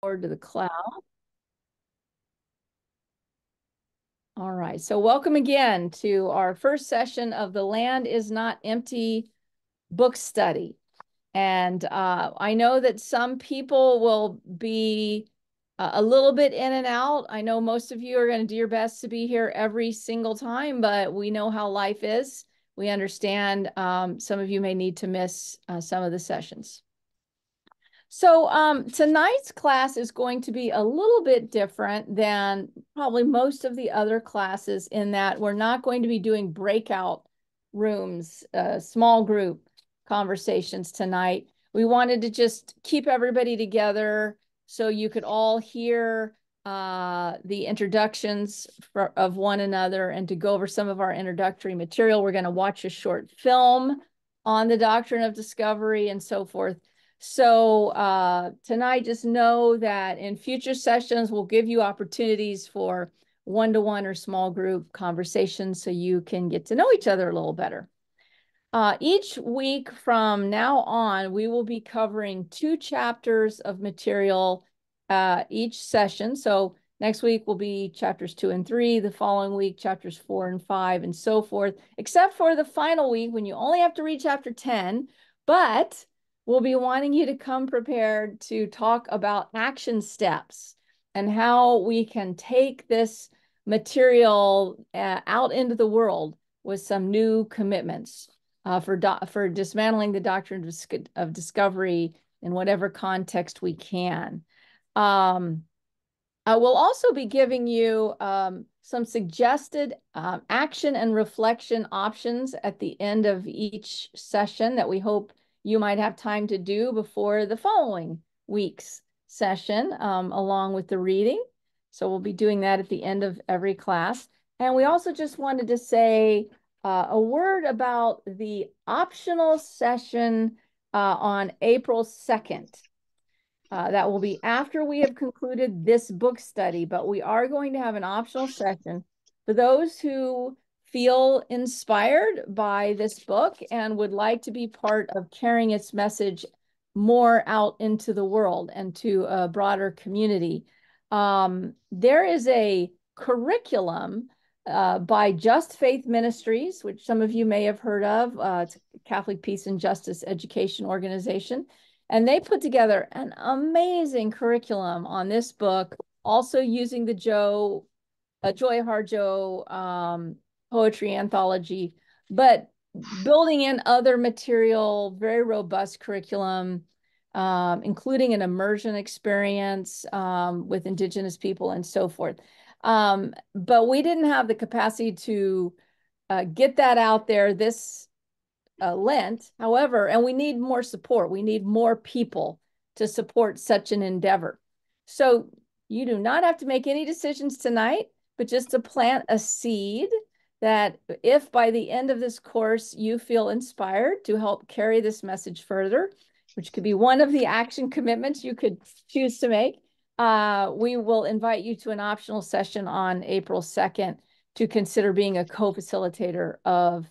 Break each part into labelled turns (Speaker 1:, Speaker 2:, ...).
Speaker 1: forward to the cloud. All right, so welcome again to our first session of the Land is Not Empty book study. And I know that some people will be a little bit in and out. I know most of you are going to do your best to be here every single time, but we know how life is. We understand some of you may need to miss some of the sessions. So tonight's class is going to be a little bit different than probably most of the other classes in that we're not going to be doing breakout rooms, small group conversations tonight. We wanted to just keep everybody together so you could all hear the introductions of one another and to go over some of our introductory material. We're going to watch a short film on the doctrine of discovery and so forth. So tonight, just know that in future sessions, we'll give you opportunities for one-to-one or small group conversations so you can get to know each other a little better. Each week from now on, we will be covering 2 chapters of material each session. So next week will be chapters 2 and 3, the following week, chapters 4 and 5, and so forth, except for the final week when you only have to read chapter 10, but we'll be wanting you to come prepared to talk about action steps and how we can take this material out into the world with some new commitments for dismantling the doctrine of discovery in whatever context we can. I will also be giving you some suggested action and reflection options at the end of each session that we hope you might have time to do before the following week's session, along with the reading. So we'll be doing that at the end of every class. And we also just wanted to say a word about the optional session on April 2nd. That will be after we have concluded this book study, but we are going to have an optional session for those who feel inspired by this book and would like to be part of carrying its message more out into the world and to a broader community. There is a curriculum by Just Faith Ministries, which some of you may have heard of. It's a Catholic Peace and Justice Education Organization. And they put together an amazing curriculum on this book, also using the Joy Harjo poetry anthology, but building in other material, very robust curriculum, including an immersion experience with Indigenous people and so forth. But we didn't have the capacity to get that out there this Lent. However, and we need more support. We need more people to support such an endeavor. So you do not have to make any decisions tonight, but just to plant a seed that if by the end of this course you feel inspired to help carry this message further, which could be one of the action commitments you could choose to make, we will invite you to an optional session on April 2nd to consider being a co-facilitator of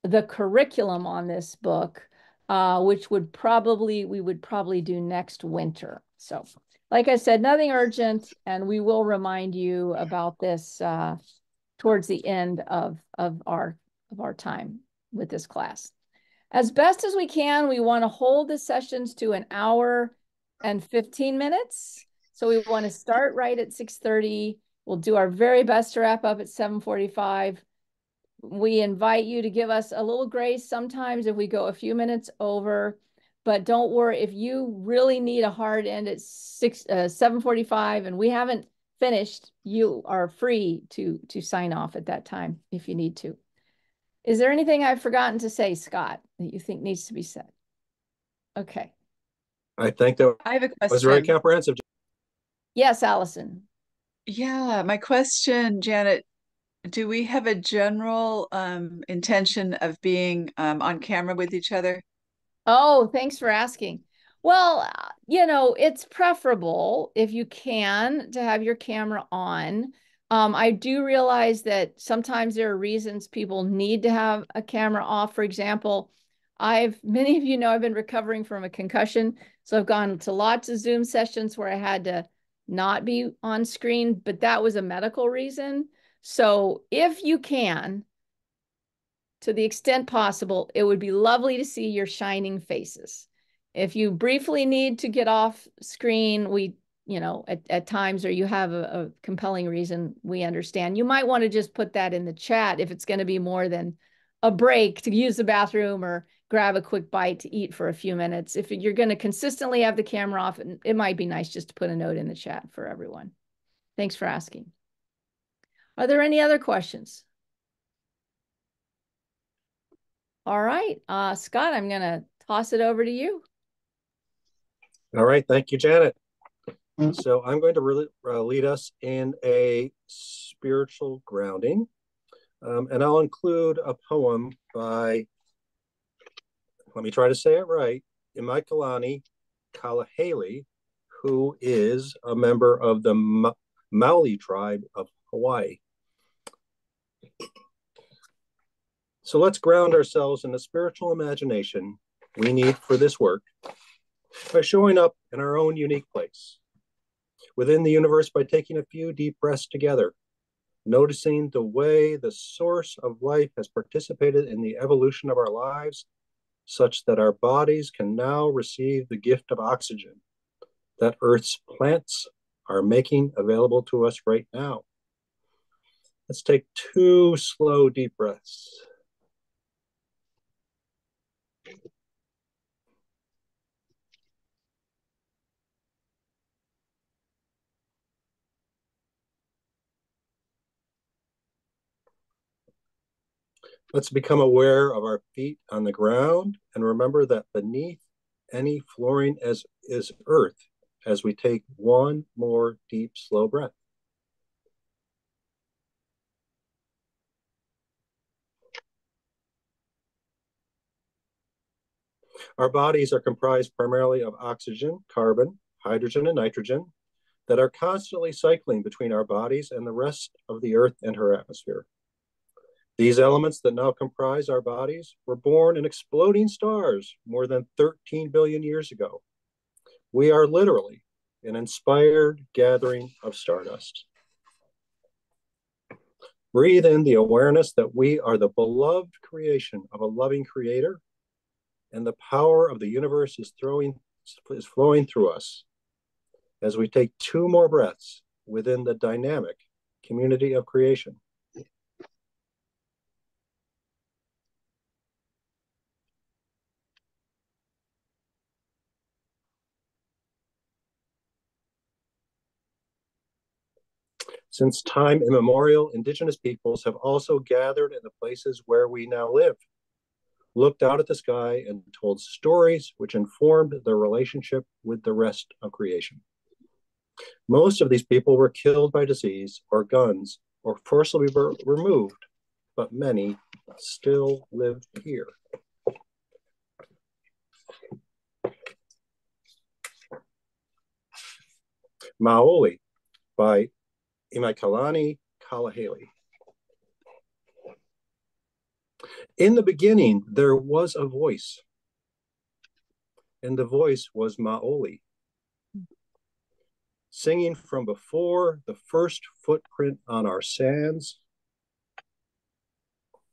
Speaker 1: the curriculum on this book, which we would probably do next winter. So like I said, nothing urgent, and we will remind you about this towards the end of our time with this class. As best as we can, we want to hold the sessions to 1 hour and 15 minutes. So we want to start right at 6:30. We'll do our very best to wrap up at 7:45. We invite you to give us a little grace sometimes if we go a few minutes over, but don't worry, if you really need a hard end at 7:45 and we haven't finished, you are free to sign off at that time if you need to. Is there anything I've forgotten to say, Scott, that you think needs to be said? Okay.
Speaker 2: I think that
Speaker 3: I have a question.
Speaker 2: was very comprehensive.
Speaker 1: Yes, Allison.
Speaker 3: Yeah, my question, Janet, do we have a general intention of being on camera with each other?
Speaker 1: Oh, thanks for asking. Well, it's preferable if you can to have your camera on. I do realize that sometimes there are reasons people need to have a camera off. For example, many of you know I've been recovering from a concussion. So I've gone to lots of Zoom sessions where I had to not be on screen, but that was a medical reason. So if you can, to the extent possible, it would be lovely to see your shining faces. If you briefly need to get off screen, at times, or you have a compelling reason, we understand. You might want to just put that in the chat if it's going to be more than a break to use the bathroom or grab a quick bite to eat for a few minutes. If you're going to consistently have the camera off, it might be nice just to put a note in the chat for everyone. Thanks for asking. Are there any other questions? All right, Scott, I'm going to toss it over to you.
Speaker 2: All right, thank you, Janet. So I'm going to really lead us in a spiritual grounding, and I'll include a poem by, let me try to say it right, Imikalani Kalahele, who is a member of the Maoli tribe of Hawaii. So let's ground ourselves in the spiritual imagination we need for this work by showing up in our own unique place within the universe by taking a few deep breaths together, noticing the way the source of life has participated in the evolution of our lives such that our bodies can now receive the gift of oxygen that Earth's plants are making available to us right now. Let's take 2 slow, deep breaths. Let's become aware of our feet on the ground and remember that beneath any flooring is earth as we take 1 more deep, slow breath. Our bodies are comprised primarily of oxygen, carbon, hydrogen, and nitrogen that are constantly cycling between our bodies and the rest of the earth and her atmosphere. These elements that now comprise our bodies were born in exploding stars more than 13 billion years ago. We are literally an inspired gathering of stardust. Breathe in the awareness that we are the beloved creation of a loving creator, and the power of the universe is flowing through us as we take 2 more breaths within the dynamic community of creation. Since time immemorial, indigenous peoples have also gathered in the places where we now live, looked out at the sky, and told stories which informed their relationship with the rest of creation. Most of these people were killed by disease or guns or forcibly removed, but many still live here. Maoli by Imikalani Kalahele. In the beginning, there was a voice, and the voice was Maoli, singing from before the first footprint on our sands.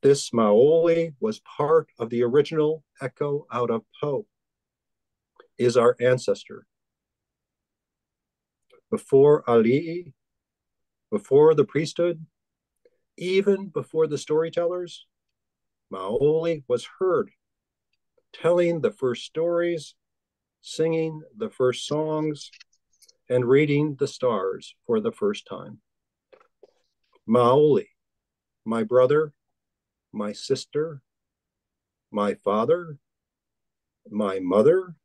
Speaker 2: This Maoli was part of the original echo out of Po, is our ancestor. Before Ali'i, before the priesthood, even before the storytellers, Maoli was heard, telling the first stories, singing the first songs, and reading the stars for the first time. Maoli, my brother, my sister, my father, my mother,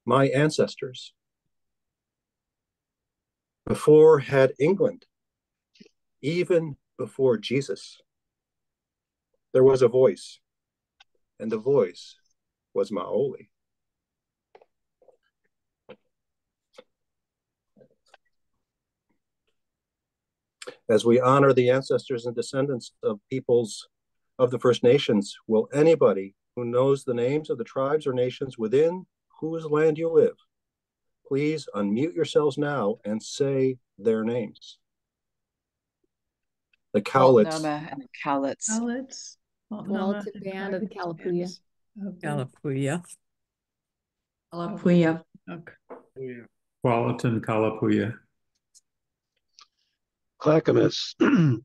Speaker 2: my ancestors. Before had England, even before Jesus, there was a voice, and the voice was Maoli. As we honor the ancestors and descendants of peoples of the First Nations, will anybody who knows the names of the tribes or nations within whose land you live. Please unmute yourselves now and say their names. The Cowlitz.
Speaker 3: Multnomah and the Cowlitz.
Speaker 4: Cowlitz.
Speaker 1: Multnomah Band of the Kalapuya.
Speaker 4: Kalapuya.
Speaker 5: Kalapuya.
Speaker 6: Tualatin Kalapuya.
Speaker 7: Clackamas.
Speaker 8: Tribes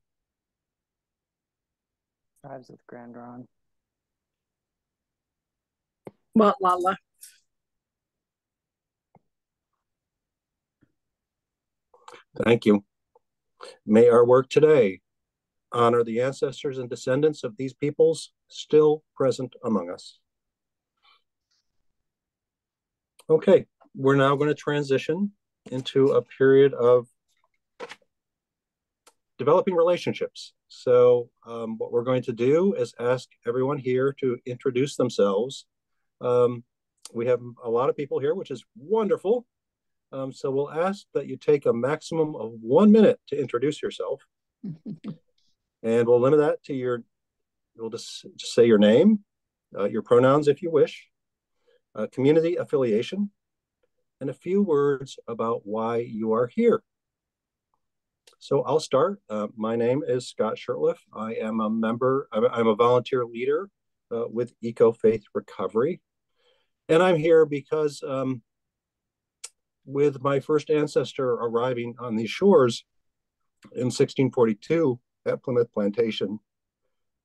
Speaker 8: of Grand Ronde.
Speaker 5: Motlala.
Speaker 2: Thank you. May our work today honor the ancestors and descendants of these peoples still present among us. Okay, we're now going to transition into a period of developing relationships. So what we're going to do is ask everyone here to introduce themselves. We have a lot of people here, which is wonderful. So we'll ask that you take a maximum of 1 minute to introduce yourself. And we'll limit that to you'll just say your name, your pronouns if you wish, community affiliation, and a few words about why you are here. So I'll start. My name is Scott Shurtleff. I am a member, I'm a volunteer leader with Eco Faith Recovery. And I'm here because with my first ancestor arriving on these shores in 1642 at Plymouth Plantation,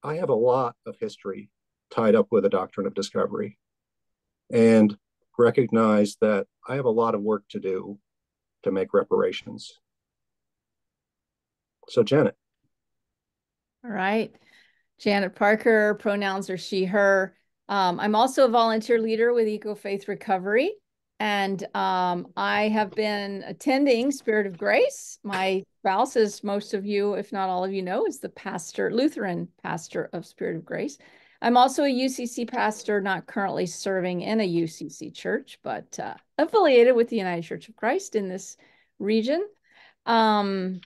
Speaker 2: I have a lot of history tied up with the doctrine of discovery, and recognize that I have a lot of work to do to make reparations. So Janet.
Speaker 1: All right. Janet Parker, pronouns are she, her. I'm also a volunteer leader with Eco Faith Recovery. And I have been attending Spirit of Grace. My spouse, as most of you, if not all of you know, is the pastor, Lutheran pastor of Spirit of Grace. I'm also a UCC pastor, not currently serving in a UCC church, but affiliated with the United Church of Christ in this region. I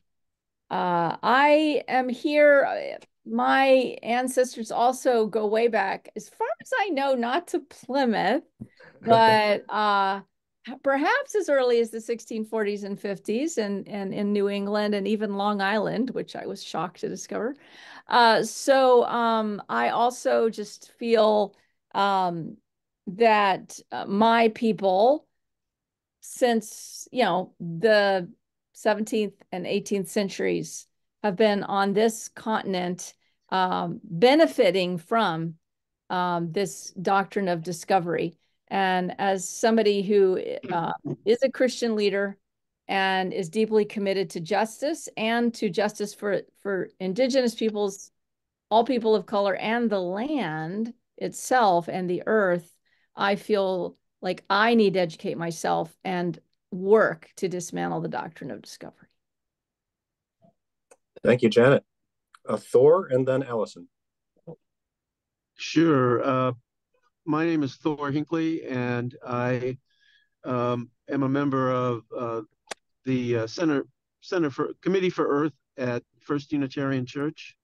Speaker 1: am here. My ancestors also go way back, as far as I know, not to Plymouth, but perhaps as early as the 1640s and 50s and in New England and even Long Island, which I was shocked to discover. So I also just feel that my people, since, you know, the 17th and 18th centuries, have been on this continent benefiting from this doctrine of discovery. And as somebody who is a Christian leader and is deeply committed to justice and to justice for indigenous peoples, all people of color, and the land itself and the earth, I feel like I need to educate myself and work to dismantle the doctrine of discovery.
Speaker 2: Thank you, Janet. Thor and then Allison.
Speaker 7: Sure. My name is Thor Hinckley, and I am a member of the Center for Committee for Earth at First Unitarian Church,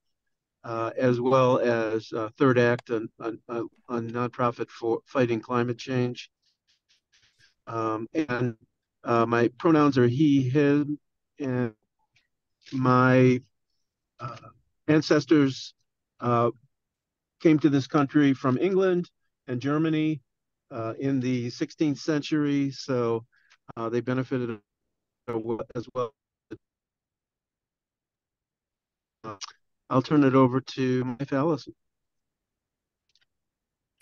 Speaker 7: as well as Third Act, a nonprofit for fighting climate change. And my pronouns are he, him, and my ancestors came to this country from England and Germany in the 16th century, so they benefited as well. I'll turn it over to my wife, Allison.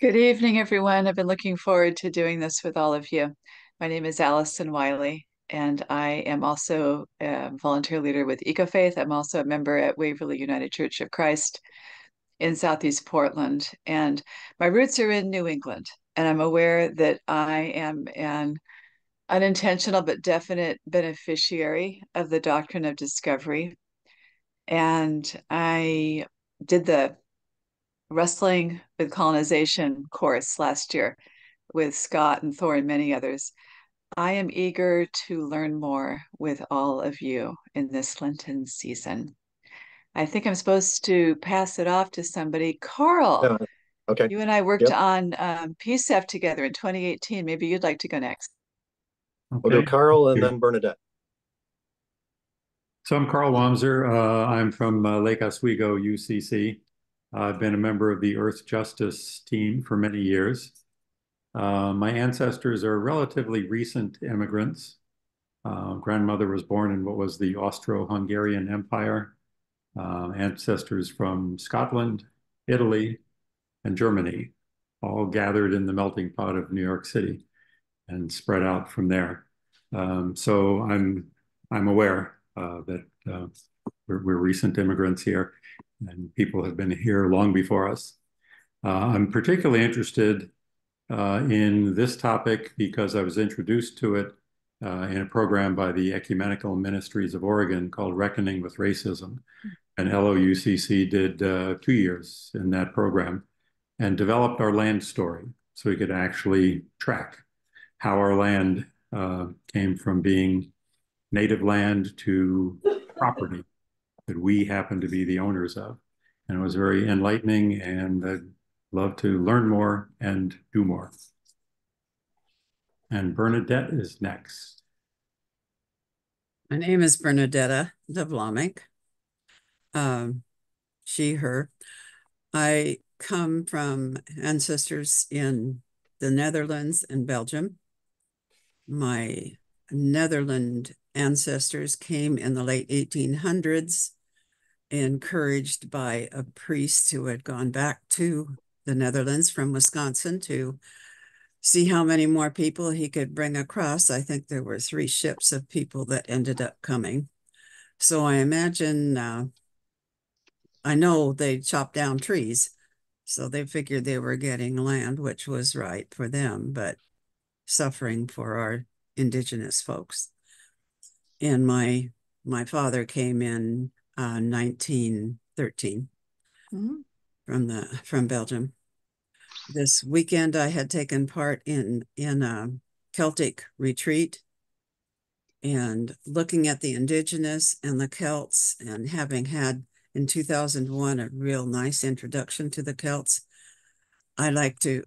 Speaker 3: Good evening, everyone. I've been looking forward to doing this with all of you. My name is Allison Wiley, and I am also a volunteer leader with EcoFaith. I'm also a member at Waverly United Church of Christ in Southeast Portland. And my roots are in New England, and I'm aware that I am an unintentional but definite beneficiary of the doctrine of discovery. And I did the Wrestling with Colonization course last year with Scott and Thor and many others. I am eager to learn more with all of you in this Lenten season. I think I'm supposed to pass it off to somebody. Carl,
Speaker 2: Okay.
Speaker 3: You and I worked
Speaker 2: Yep.
Speaker 3: on PCEF together in 2018. Maybe you'd like to go next.
Speaker 2: We'll do Carl and then Bernadette.
Speaker 5: So I'm Carl Wamser. I'm from Lake Oswego, UCC. I've been a member of the Earth Justice team for many years. My ancestors are relatively recent immigrants. Grandmother was born in what was the Austro-Hungarian Empire. Ancestors from Scotland, Italy, and Germany, all gathered in the melting pot of New York City and spread out from there. So I'm aware that we're recent immigrants here, and people have been here long before us. I'm particularly interested in this topic because I was introduced to it in a program by the Ecumenical Ministries of Oregon called Reckoning with Racism. And LOUCC did 2 years in that program and developed our land story so we could actually track how our land came from being native land to property that we happen to be the owners of. And it was very enlightening, and I'd love to learn more and do more. And Bernadette is next.
Speaker 4: My name is Bernadetta de Vlaming. She, her. I come from ancestors in the Netherlands and Belgium. My Netherlands ancestors came in the late 1800s, encouraged by a priest who had gone back to the Netherlands from Wisconsin to see how many more people he could bring across. I think there were 3 ships of people that ended up coming. So I imagine, I know they chopped down trees, so they figured they were getting land, which was right for them, but suffering for our indigenous folks. And my father came in 1913 from Belgium. This weekend I had taken part in a Celtic retreat and looking at the indigenous and the Celts, and having had in 2001 a real nice introduction to the Celts. I like to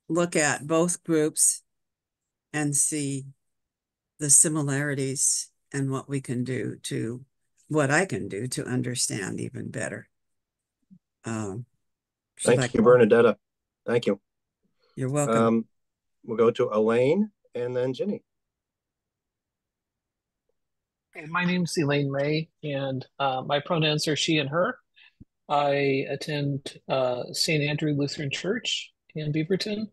Speaker 4: look at both groups and see the similarities and what we can do to, what I can do to understand even better.
Speaker 2: Thank you, Bernadetta. Thank you.
Speaker 4: You're welcome.
Speaker 2: We'll go to Elaine and then Ginny.
Speaker 6: Hey, my name's Elaine May, and my pronouns are she and her. I attend St. Andrew Lutheran Church in Beaverton.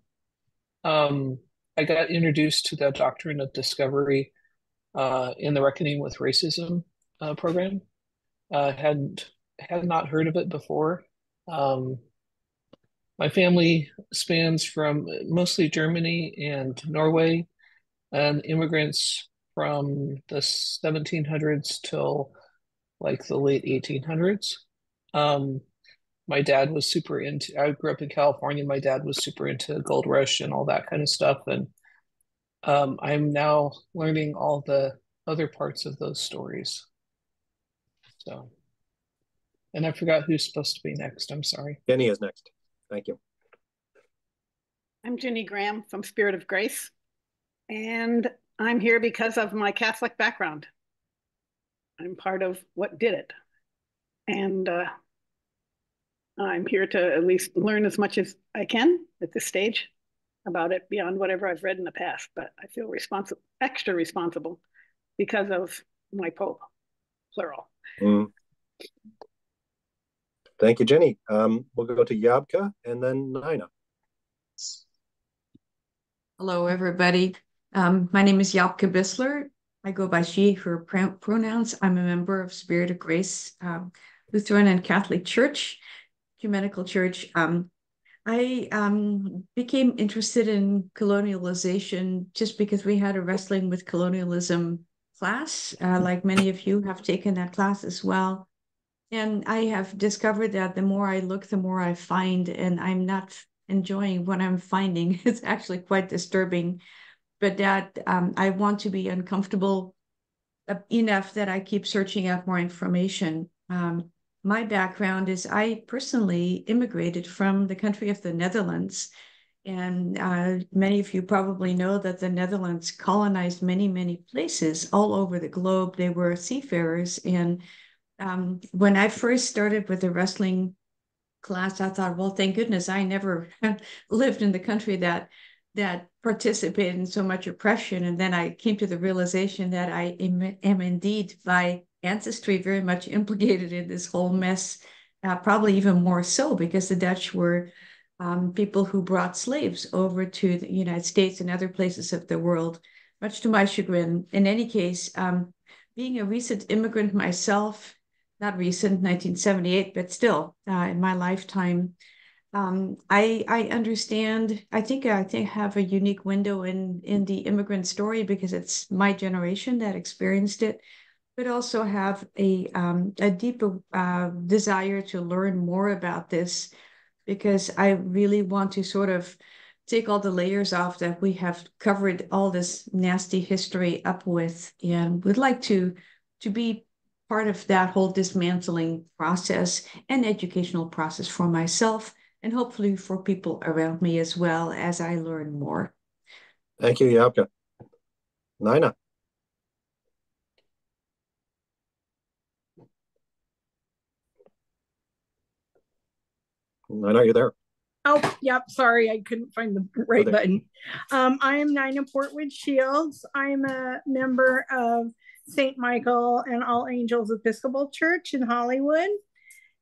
Speaker 6: I got introduced to the doctrine of discovery in the Reckoning with Racism program. Had not heard of it before. My family spans from mostly Germany and Norway, and immigrants from the 1700s till like the late 1800s. My dad was super into, I grew up in California. My dad was super into gold rush and all that kind of stuff. And I'm now learning all the other parts of those stories. So, and I forgot who's supposed to be next. I'm sorry.
Speaker 2: Jenny is next. Thank you.
Speaker 9: I'm Ginny Graham from Spirit of Grace, and I'm here because of my Catholic background. I'm part of what did it. And I'm here to at least learn as much as I can at this stage about it beyond whatever I've read in the past. But I feel extra responsible because of my Pope, plural.
Speaker 2: Thank you, Jenny. We'll go to Yabka and then Nina.
Speaker 10: Hello, everybody. My name is Yabka Bissler. I go by she, her pronouns. I'm a member of Spirit of Grace Lutheran and Catholic Church, Ecumenical Church. I became interested in colonialization just because we had a wrestling with colonialism class, like many of you have taken that class as well. And I have discovered that the more I look, the more I find, and I'm not enjoying what I'm finding. It's actually quite disturbing, but that I want to be uncomfortable enough that I keep searching out more information. my background is I personally immigrated from the country of the Netherlands. And many of you probably know that the Netherlands colonized many, many places all over the globe. They were seafarers. And when I first started with the wrestling class, I thought, well, thank goodness I never lived in the country that participated in so much oppression. And then I came to the realization that I am indeed by ancestry very much implicated in this whole mess, probably even more so because the Dutch were people who brought slaves over to the United States and other places of the world, much to my chagrin. In any case, being a recent immigrant myself, not recent, 1978, but still in my lifetime, I understand. I think I have a unique window in the immigrant story because it's my generation that experienced it, but also have a deep desire to learn more about this because I really want to sort of take all the layers off that we have covered all this nasty history up with, and would like to be part of that whole dismantling process and educational process for myself and hopefully for people around me as well as I learn more.
Speaker 2: Thank you, Japke. Nina. Nina, are you there?
Speaker 11: Oh, yep. Sorry, I couldn't find the right button. I am Nina Portwood Shields. I'm a member of St. Michael and All Angels Episcopal Church in Hollywood.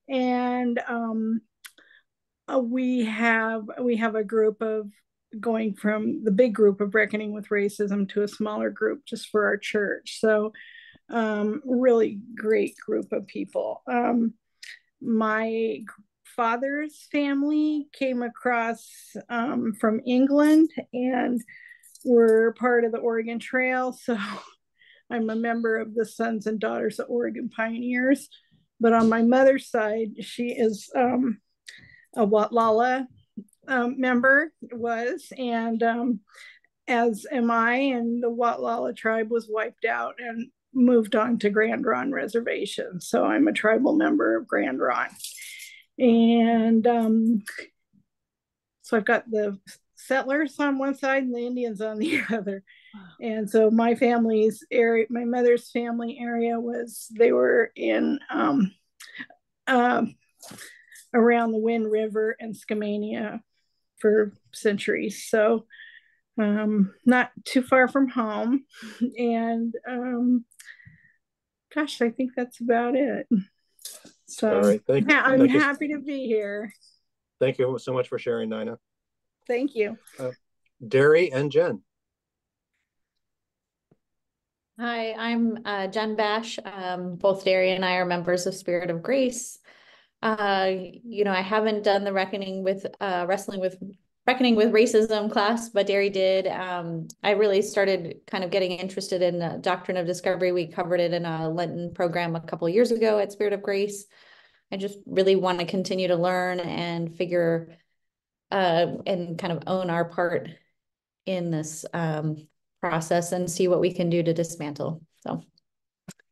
Speaker 11: And we have a group of going from the big group of Reckoning with Racism to a smaller group just for our church. So really great group of people. My father's family came across from England and were part of the Oregon Trail. So I'm a member of the Sons and Daughters of Oregon Pioneers. But on my mother's side, she is a Watlala member, and as am I, and the Watlala tribe was wiped out and moved on to Grand Ronde Reservation. So I'm a tribal member of Grand Ronde. And so I've got the settlers on one side and the Indians on the other. And so my family's area, my mother's family area they were in around the Wind River and Skamania for centuries. So not too far from home. And gosh, I think that's about it. So
Speaker 2: all right, thank you.
Speaker 11: I'm happy to be here.
Speaker 2: Thank you so much for sharing, Nina.
Speaker 11: Thank you.
Speaker 2: Derry and Jen.
Speaker 1: Hi, I'm Jen Bash. Both Derry and I are members of Spirit of Grace. I haven't done the Reckoning with Racism class, but Derry did. I really started kind of getting interested in the Doctrine of Discovery. We covered it in a Lenten program a couple of years ago at Spirit of Grace. I just really want to continue to learn and figure and kind of own our part in this process and see what we can do to dismantle. So,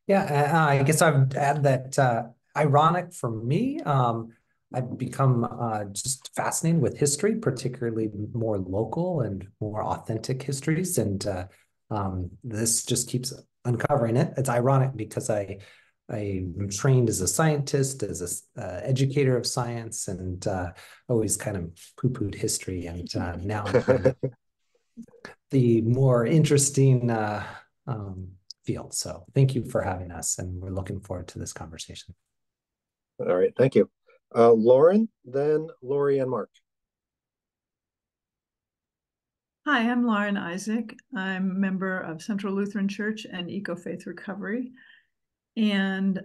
Speaker 8: yeah, I guess I would add that ironic for me, I've become just fascinated with history, particularly more local and more authentic histories, and this just keeps uncovering it. It's ironic because I'm trained as a scientist, as an educator of science, and always kind of poo-pooed history. And now I'm kind of the more interesting field. So thank you for having us, and we're looking forward to this conversation.
Speaker 2: All right, thank you. Lauren, then Lori and Mark.
Speaker 12: Hi, I'm Lauren Isaac. I'm a member of Central Lutheran Church and Eco Faith Recovery. And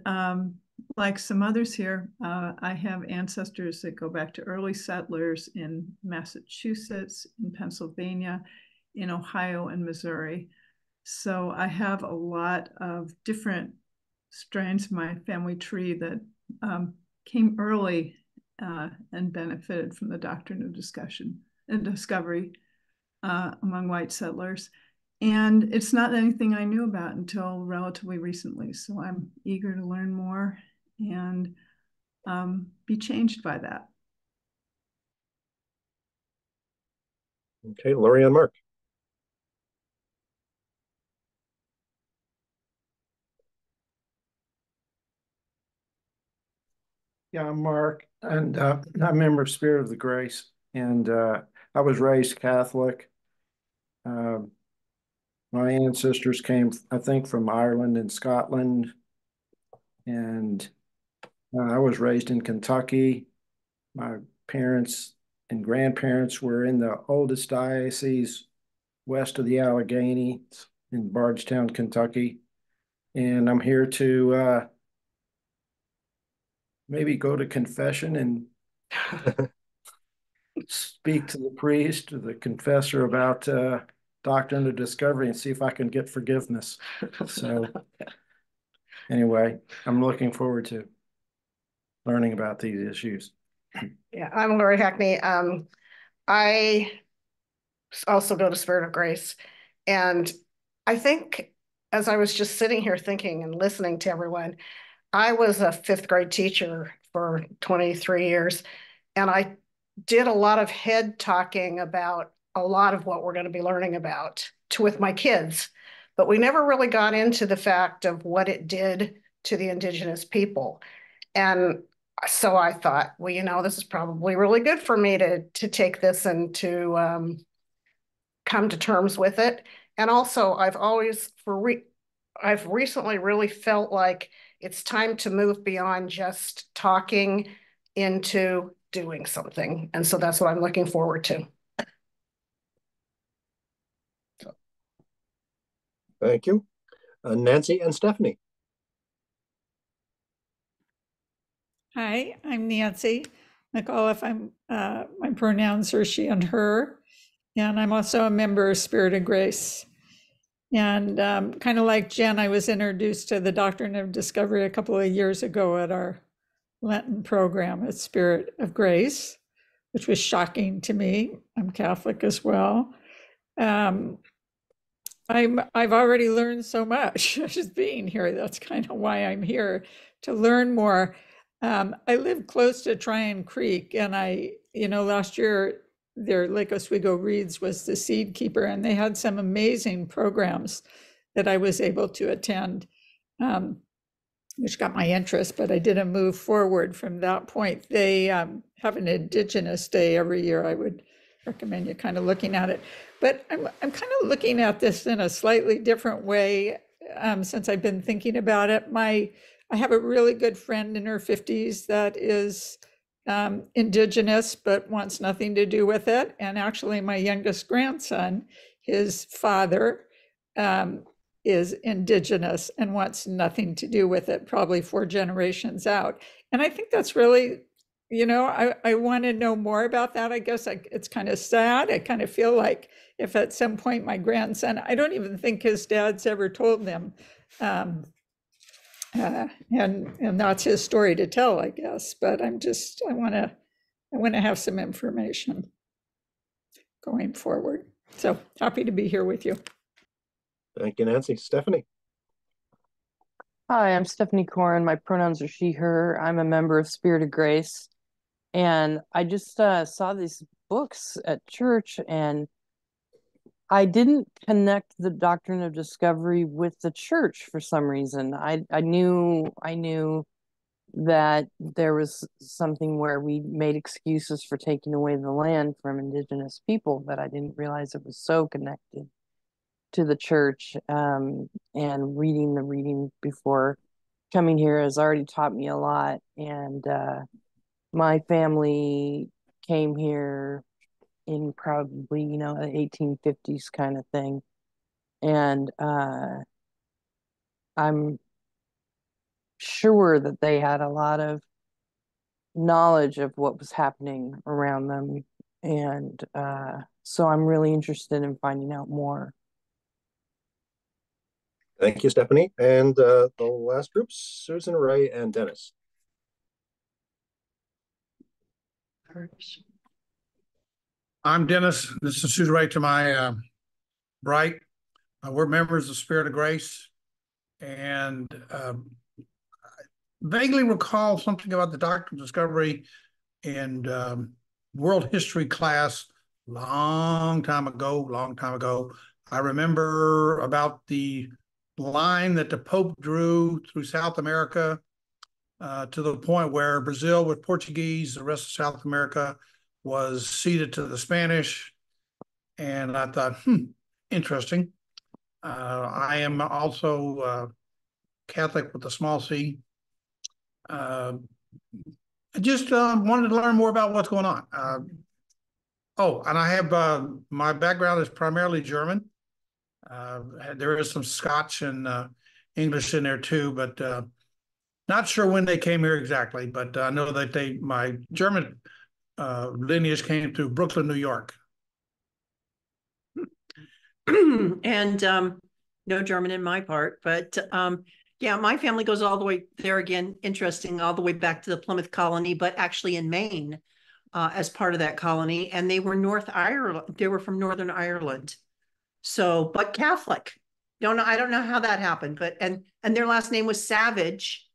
Speaker 12: like some others here, I have ancestors that go back to early settlers in Massachusetts, in Pennsylvania, in Ohio and Missouri. So I have a lot of different strands of my family tree that came early and benefited from the doctrine of discussion and discovery among white settlers. And it's not anything I knew about until relatively recently. So I'm eager to learn more. And be changed by that.
Speaker 2: Okay, Lori and Mark.
Speaker 13: Yeah, I'm Mark, and I'm a member of Spirit of the Grace, and I was raised Catholic. My ancestors came, I think, from Ireland and Scotland, and I was raised in Kentucky. My parents and grandparents were in the oldest diocese west of the Alleghenies in Bardstown, Kentucky, and I'm here to maybe go to confession and speak to the priest or the confessor about doctrine of discovery and see if I can get forgiveness. So anyway, I'm looking forward to learning about these issues.
Speaker 14: Yeah, I'm Lori Hackney. I also go to Spirit of Grace. And I think as I was just sitting here thinking and listening to everyone, I was a fifth grade teacher for 23 years, and I did a lot of head talking about a lot of what we're going to be learning about with my kids, but we never really got into the fact of what it did to the Indigenous people. And so I thought, well, you know, this is probably really good for me to take this and to come to terms with it. And also, I've recently really felt like it's time to move beyond just talking into doing something. And so that's what I'm looking forward to.
Speaker 2: Thank you. Nancy and Stephanie.
Speaker 15: Hi, I'm Nancy McAuliffe. My pronouns are she and her, and I'm also a member of Spirit of Grace. And kind of like Jen, I was introduced to the Doctrine of Discovery a couple of years ago at our Lenten program at Spirit of Grace, which was shocking to me. I'm Catholic as well. I've already learned so much just being here. That's kind of why I'm here, to learn more. I live close to Tryon Creek, and last year their Lake Oswego Reeds was the seed keeper, and they had some amazing programs that I was able to attend, which got my interest, but I didn't move forward from that point. They have an Indigenous Day every year. I would recommend you kind of looking at it. But I'm kind of looking at this in a slightly different way since I've been thinking about it. I have a really good friend in her 50s that is Indigenous, but wants nothing to do with it. And actually my youngest grandson, his father is Indigenous and wants nothing to do with it, probably 4 generations out. And I think that's really, I want to know more about that. I guess it's kind of sad. I kind of feel like if at some point my grandson, I don't even think his dad's ever told them, and that's his story to tell, I guess. But I want to have some information going forward. So happy to be here with you.
Speaker 2: Thank you, Nancy. Stephanie.
Speaker 16: Hi, I'm Stephanie Corrin. My pronouns are she, her. I'm a member of Spirit of Grace. And I just saw these books at church, and I didn't connect the Doctrine of Discovery with the church for some reason. I knew that there was something where we made excuses for taking away the land from Indigenous people, but I didn't realize it was so connected to the church. And reading the reading before coming here has already taught me a lot. And my family came here in probably, the 1850s kind of thing. And I'm sure that they had a lot of knowledge of what was happening around them. And so I'm really interested in finding out more.
Speaker 2: Thank you, Stephanie. And the last group, Susan, Ray, and Dennis.
Speaker 17: I'm Dennis. This is Susan Ray to my right. We're members of Spirit of Grace. And vaguely recall something about the Doctrine of Discovery in world history class long time ago. I remember about the line that the Pope drew through South America to the point where Brazil was Portuguese, the rest of South America was ceded to the Spanish. And I thought, interesting. I am also Catholic with a small c. I just wanted to learn more about what's going on. Oh, and I have my background is primarily German. There is some Scotch and English in there too, but not sure when they came here exactly. But I know that my German lineage came through Brooklyn, New York.
Speaker 18: And no German in my part, but yeah, my family goes all the way there again, interesting, all the way back to the Plymouth colony, but actually in Maine as part of that colony. And they were they were from Northern Ireland. So, but Catholic. I don't know how that happened, but and their last name was Savage.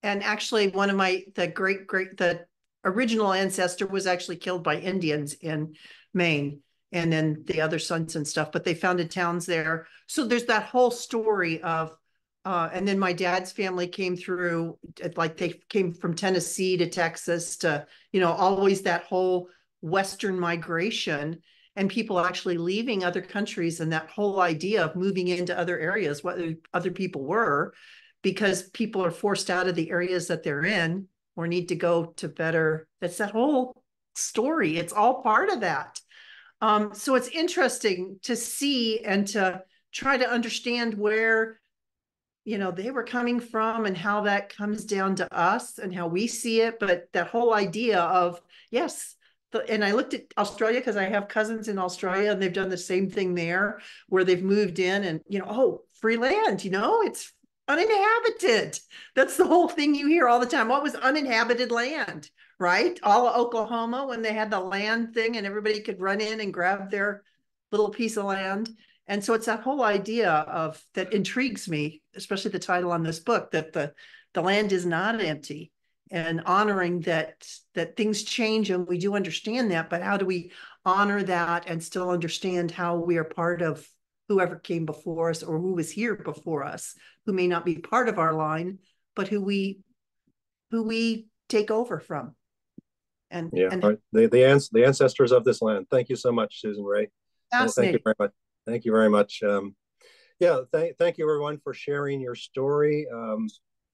Speaker 18: And actually one of the original ancestor was actually killed by Indians in Maine. And then the other sons and stuff, but they founded towns there. So there's that whole story of, and then my dad's family came through, like they came from Tennessee to Texas to, always that whole Western migration and people actually leaving other countries and that whole idea of moving into other areas, what other people were, because people are forced out of the areas that they're in or need to go to better. That's that whole story. It's all part of that. So it's interesting to see and to try to understand where, they were coming from and how that comes down to us and how we see it. But that whole idea of, yes, and I looked at Australia because I have cousins in Australia and they've done the same thing there where they've moved in and, free land, it's uninhabited. That's the whole thing you hear all the time. What was uninhabited land? Right? All of Oklahoma when they had the land thing and everybody could run in and grab their little piece of land. And so it's that whole idea of that intrigues me, especially the title on this book, that the land is not empty and honoring that things change and we do understand that, but how do we honor that and still understand how we are part of whoever came before us or who was here before us, who may not be part of our line, but who we take over from. And
Speaker 2: the ancestors of this land. Thank you so much, Susan Ray. Thank you very much. Thank you very much. Thank you everyone for sharing your story.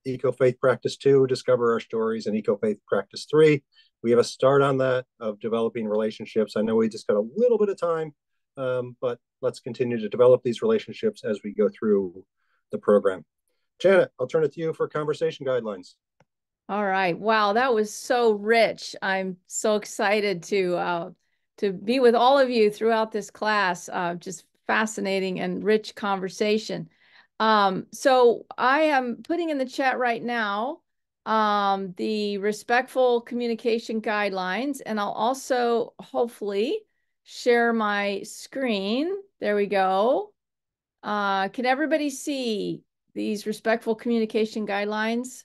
Speaker 2: Eco Faith Practice 2, Discover Our Stories, and Eco Faith Practice 3. We have a start on that of developing relationships. I know we just got a little bit of time, but let's continue to develop these relationships as we go through the program. Janet, I'll turn it to you for conversation guidelines.
Speaker 1: All right. Wow, that was so rich. I'm so excited to be with all of you throughout this class. Just fascinating and rich conversation. So I am putting in the chat right now the respectful communication guidelines, and I'll also hopefully share my screen. There we go. Can everybody see these respectful communication guidelines?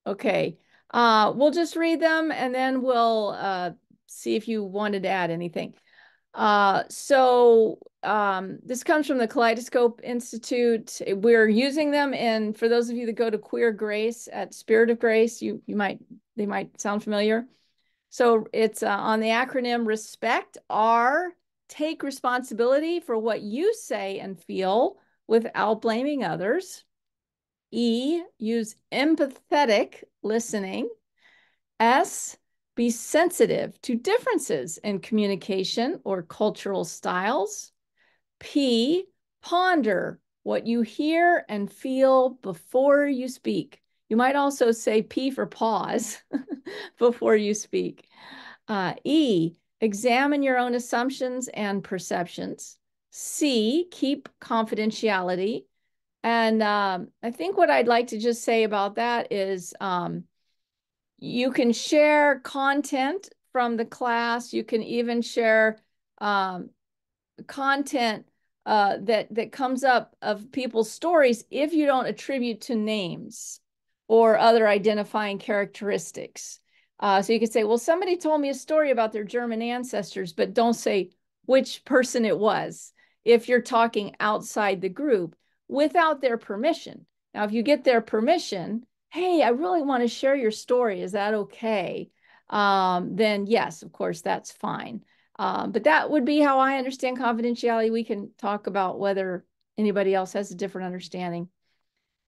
Speaker 1: Okay, we'll just read them and then we'll see if you wanted to add anything. This comes from the Kaleidoscope Institute. We're using them and for those of you that go to Queer Grace at Spirit of Grace, they might sound familiar. So it's on the acronym RESPECT. R, take responsibility for what you say and feel without blaming others. E, use empathetic listening. S, be sensitive to differences in communication or cultural styles. P, ponder what you hear and feel before you speak. You might also say P for pause before you speak. E, examine your own assumptions and perceptions. C, keep confidentiality. And I think what I'd like to just say about that is you can share content from the class. You can even share content that comes up of people's stories if you don't attribute to names or other identifying characteristics. So you could say, well, somebody told me a story about their German ancestors, but don't say which person it was if you're talking outside the group without their permission. Now, if you get their permission, hey, I really want to share your story. Is that okay? Then yes, of course, that's fine. But that would be how I understand confidentiality. We can talk about whether anybody else has a different understanding.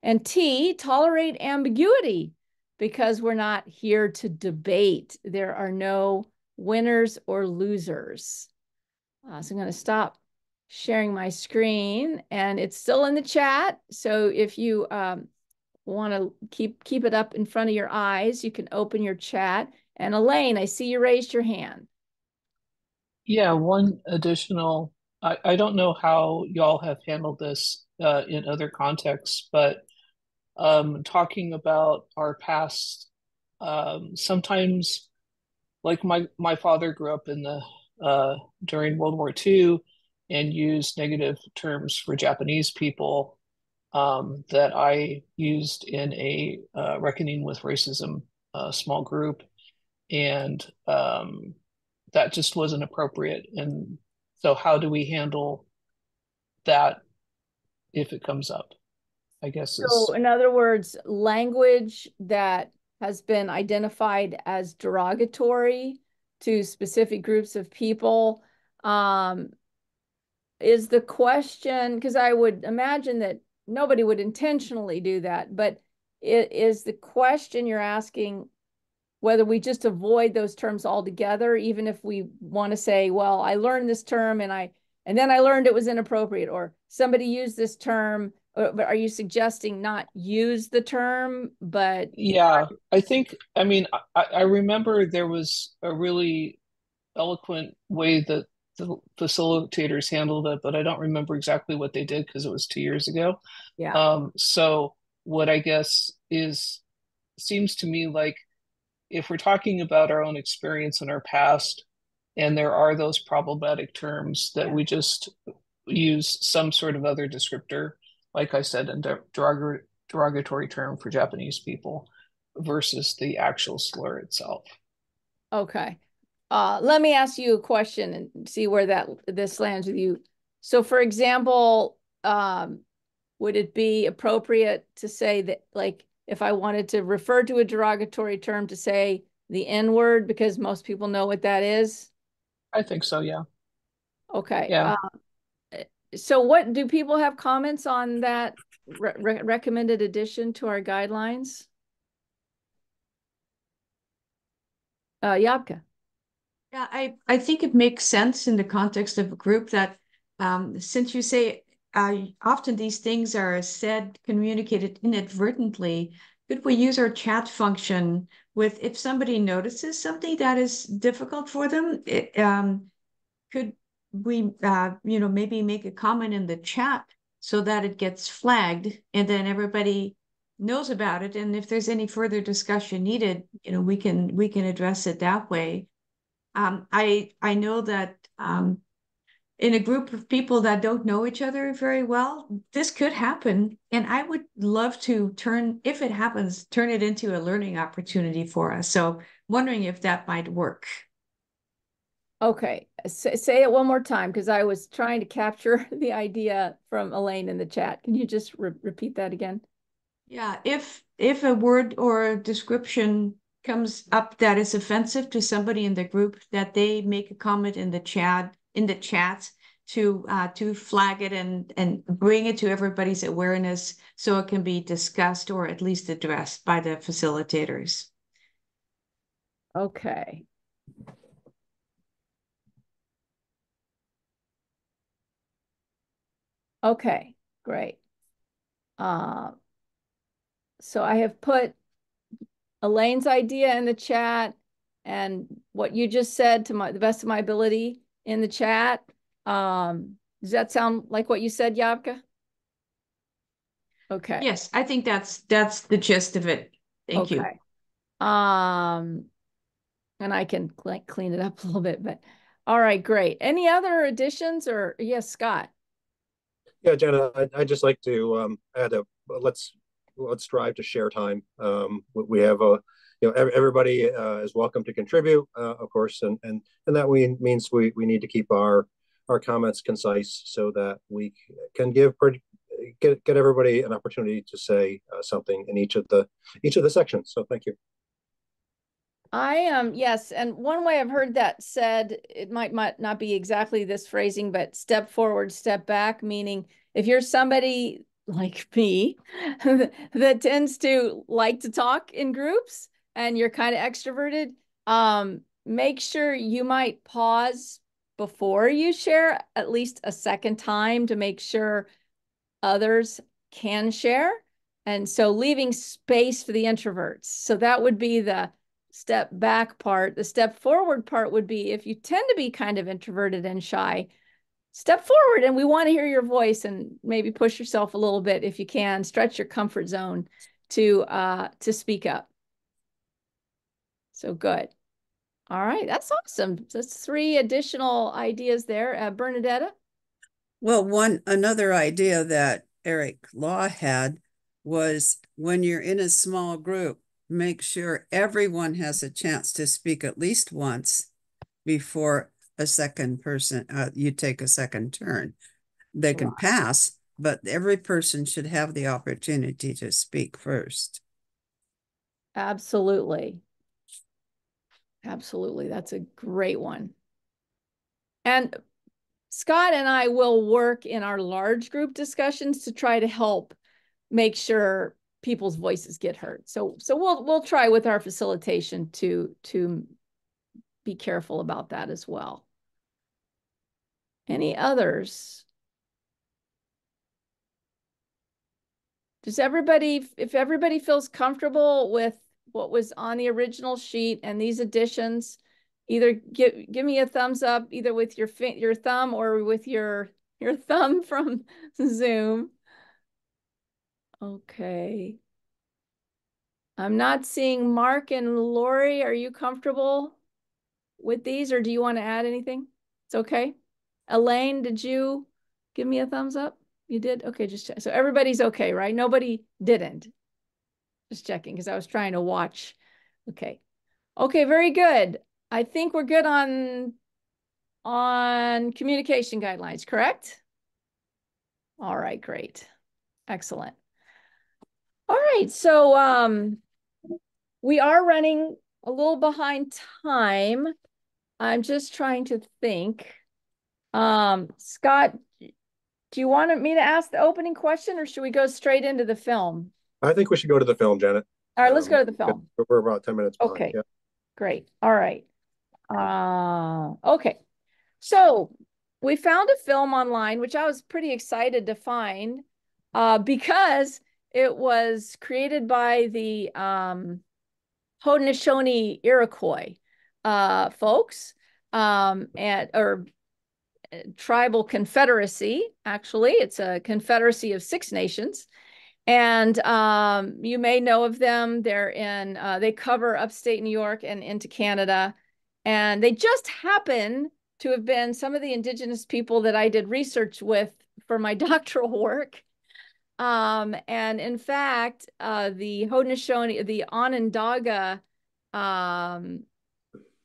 Speaker 1: And T, tolerate ambiguity, because we're not here to debate. There are no winners or losers. So I'm going to stop sharing my screen, and it's still in the chat. So if you want to keep it up in front of your eyes, you can open your chat. And Elaine, I see you raised your hand.
Speaker 6: Yeah, one additional, I don't know how y'all have handled this in other contexts, but talking about our past, sometimes, like my father grew up in the during World War II and used negative terms for Japanese people that I used in a Reckoning with Racism small group, and that just wasn't appropriate. And so how do we handle that if it comes up? I guess
Speaker 1: So in other words, language that has been identified as derogatory to specific groups of people is the question, because I would imagine that nobody would intentionally do that, but it is the question you're asking whether we just avoid those terms altogether, even if we want to say, well, I learned this term and then I learned it was inappropriate, or somebody used this term. But are you suggesting not use the term? But
Speaker 6: yeah, I mean, I remember there was a really eloquent way that the facilitators handled it, but I don't remember exactly what they did because it was 2 years ago.
Speaker 1: Yeah.
Speaker 6: So what I guess seems to me like if we're talking about our own experience in our past, and there are those problematic terms, that we just use some sort of other descriptor, like I said, a derogatory term for Japanese people versus the actual slur itself.
Speaker 1: Okay. Let me ask you a question and see where this lands with you. So for example, would it be appropriate to say that, like, if I wanted to refer to a derogatory term, to say the N-word, because most people know what that is?
Speaker 6: I think so, yeah.
Speaker 1: Okay.
Speaker 6: Yeah.
Speaker 1: So what do people have comments on that recommended addition to our guidelines? Yapka.
Speaker 10: Yeah, I think it makes sense in the context of a group that since you say often these things are said, communicated inadvertently, could we use our chat function with, if somebody notices something that is difficult for them, could we maybe make a comment in the chat so that it gets flagged and then everybody knows about it, and if there's any further discussion needed, we can address it that way. I know that in a group of people that don't know each other very well, this could happen. And I would love to if it happens, turn it into a learning opportunity for us. So wondering if that might work.
Speaker 1: Okay, say it one more time, because I was trying to capture the idea from Elaine in the chat. Can you just repeat that again?
Speaker 10: Yeah, if a word or a description comes up that is offensive to somebody in the group, that they make a comment in the chat to flag it and bring it to everybody's awareness so it can be discussed or at least addressed by the facilitators.
Speaker 1: Okay. Okay, great. So I have put Elaine's idea in the chat and what you just said to the best of my ability in the chat. Does that sound like what you said, Yapka? Okay.
Speaker 10: Yes, I think that's the gist of it. Thank you.
Speaker 1: And I can clean it up a little bit, but all right, great. Any other additions? Or yes, Scott?
Speaker 2: Yeah, Jenna, I'd just like to add let's let's strive to share time. We have everybody is welcome to contribute, of course, and that means we need to keep our comments concise so that we can get everybody an opportunity to say something in each of the sections. So thank you.
Speaker 1: Yes, and one way I've heard that said, it might not be exactly this phrasing, but step forward, step back, meaning if you're somebody like me that tends to like to talk in groups and you're kind of extroverted, make sure you might pause before you share at least a second time to make sure others can share. And so leaving space for the introverts. So that would be the step back part. The step forward part would be if you tend to be kind of introverted and shy, step forward and we want to hear your voice and maybe push yourself a little bit if you can, stretch your comfort zone to speak up. So good. All right, that's awesome. That's 3 additional ideas there. Bernadetta?
Speaker 4: Well, another idea that Eric Law had was when you're in a small group, make sure everyone has a chance to speak at least once before a second person, you take a second turn. They can pass, but every person should have the opportunity to speak first.
Speaker 1: Absolutely. Absolutely. That's a great one. And Scott and I will work in our large group discussions to try to help make sure people's voices get heard. So we'll try with our facilitation to be careful about that as well. Any others? Does everybody, if everybody feels comfortable with what was on the original sheet and these additions, either give me a thumbs up, either with your thumb or with your thumb from Zoom. Okay. I'm not seeing Mark and Lori. Are you comfortable with these or do you want to add anything? It's okay. Elaine, did you give me a thumbs up? You did? Okay, just check. So everybody's okay, right? Nobody didn't. Just checking because I was trying to watch. Okay. Okay, very good. I think we're good on communication guidelines, correct? All right, great. Excellent. All right, so we are running a little behind time. I'm just trying to think. Scott, do you want me to ask the opening question or should we go straight into the film?
Speaker 2: I think we should go to the film, Janet.
Speaker 1: All right, let's go to the film.
Speaker 2: We're about 10 minutes behind.
Speaker 1: Okay,
Speaker 2: yeah.
Speaker 1: Great. All right. Okay. So we found a film online, which I was pretty excited to find because it was created by the Haudenosaunee Iroquois folks or tribal confederacy. Actually, it's a confederacy of 6 nations. And you may know of them. They're in, they cover upstate New York and into Canada. And they just happen to have been some of the indigenous people that I did research with for my doctoral work. And in fact, the Haudenosaunee, the Onondaga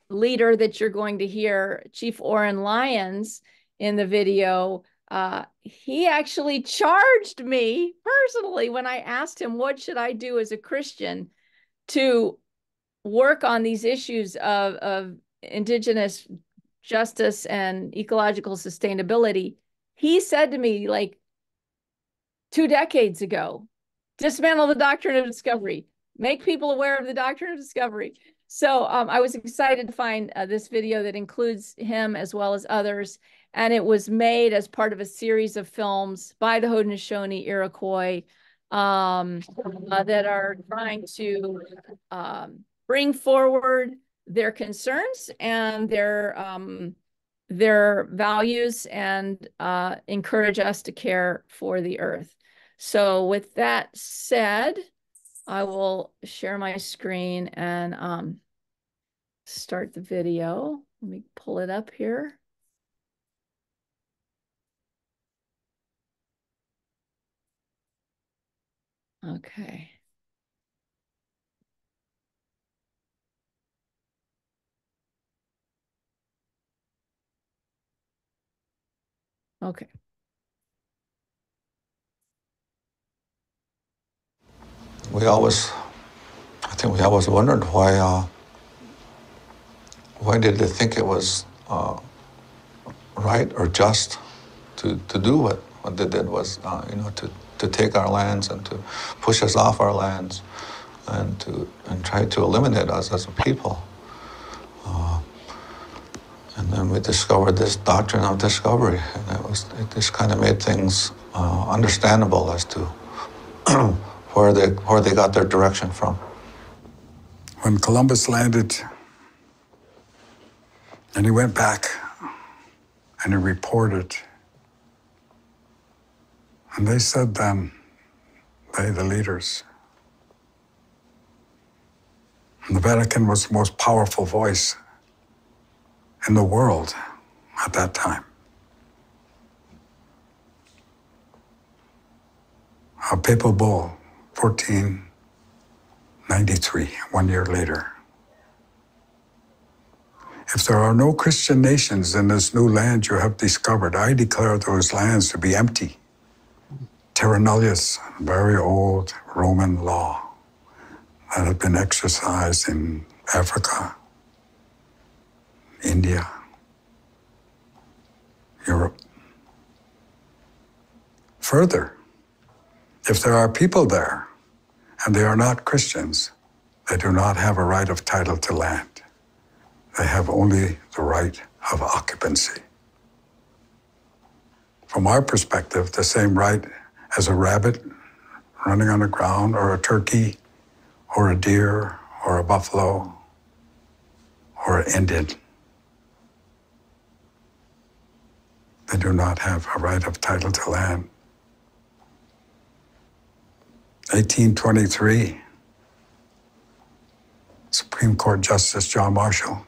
Speaker 1: leader that you're going to hear, Chief Oren Lyons, in the video, he actually charged me personally when I asked him, what should I do as a Christian to work on these issues of indigenous justice and ecological sustainability? He said to me, like 2 decades ago, dismantle the doctrine of discovery, make people aware of the doctrine of discovery. So I was excited to find this video that includes him as well as others. And it was made as part of a series of films by the Haudenosaunee Iroquois that are trying to bring forward their concerns and their values and encourage us to care for the earth. So with that said, I will share my screen and start the video. Let me pull it up here. Okay. Okay.
Speaker 19: I think we always wondered why did they think it was right or just to do what they did was, to take our lands and to push us off our lands and try to eliminate us as a people. And then we discovered this doctrine of discovery, and it just kind of made things understandable as to where they got their direction from.
Speaker 20: When Columbus landed, and he went back and he reported, and they said then, the leaders, and the Vatican was the most powerful voice in the world at that time. A papal bull, 1493, 1 year later. If there are no Christian nations in this new land you have discovered, I declare those lands to be empty. Terra nullius, very old Roman law that had been exercised in Africa, India, Europe. Further, if there are people there and they are not Christians, they do not have a right of title to land. They have only the right of occupancy. From our perspective, the same right as a rabbit running on the ground, or a turkey, or a deer, or a buffalo, or an Indian. They do not have a right of title to land. 1823, Supreme Court Justice John Marshall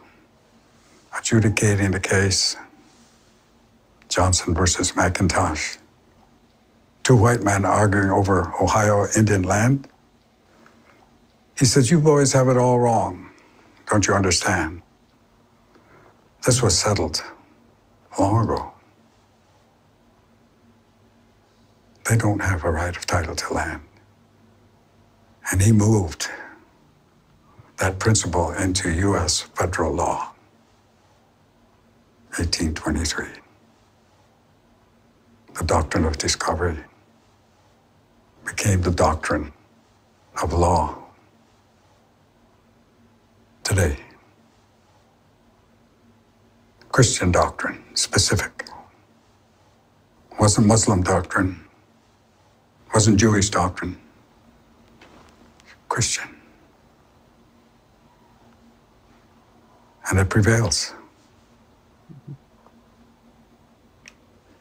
Speaker 20: adjudicating the case, Johnson versus McIntosh. Two white men arguing over Ohio Indian land. He says, you boys have it all wrong. Don't you understand? This was settled long ago. They don't have a right of title to land. And he moved that principle into U.S. federal law, 1823. The doctrine of discovery became the doctrine of law today. Christian doctrine, specific. Wasn't Muslim doctrine, wasn't Jewish doctrine, Christian. And it prevails.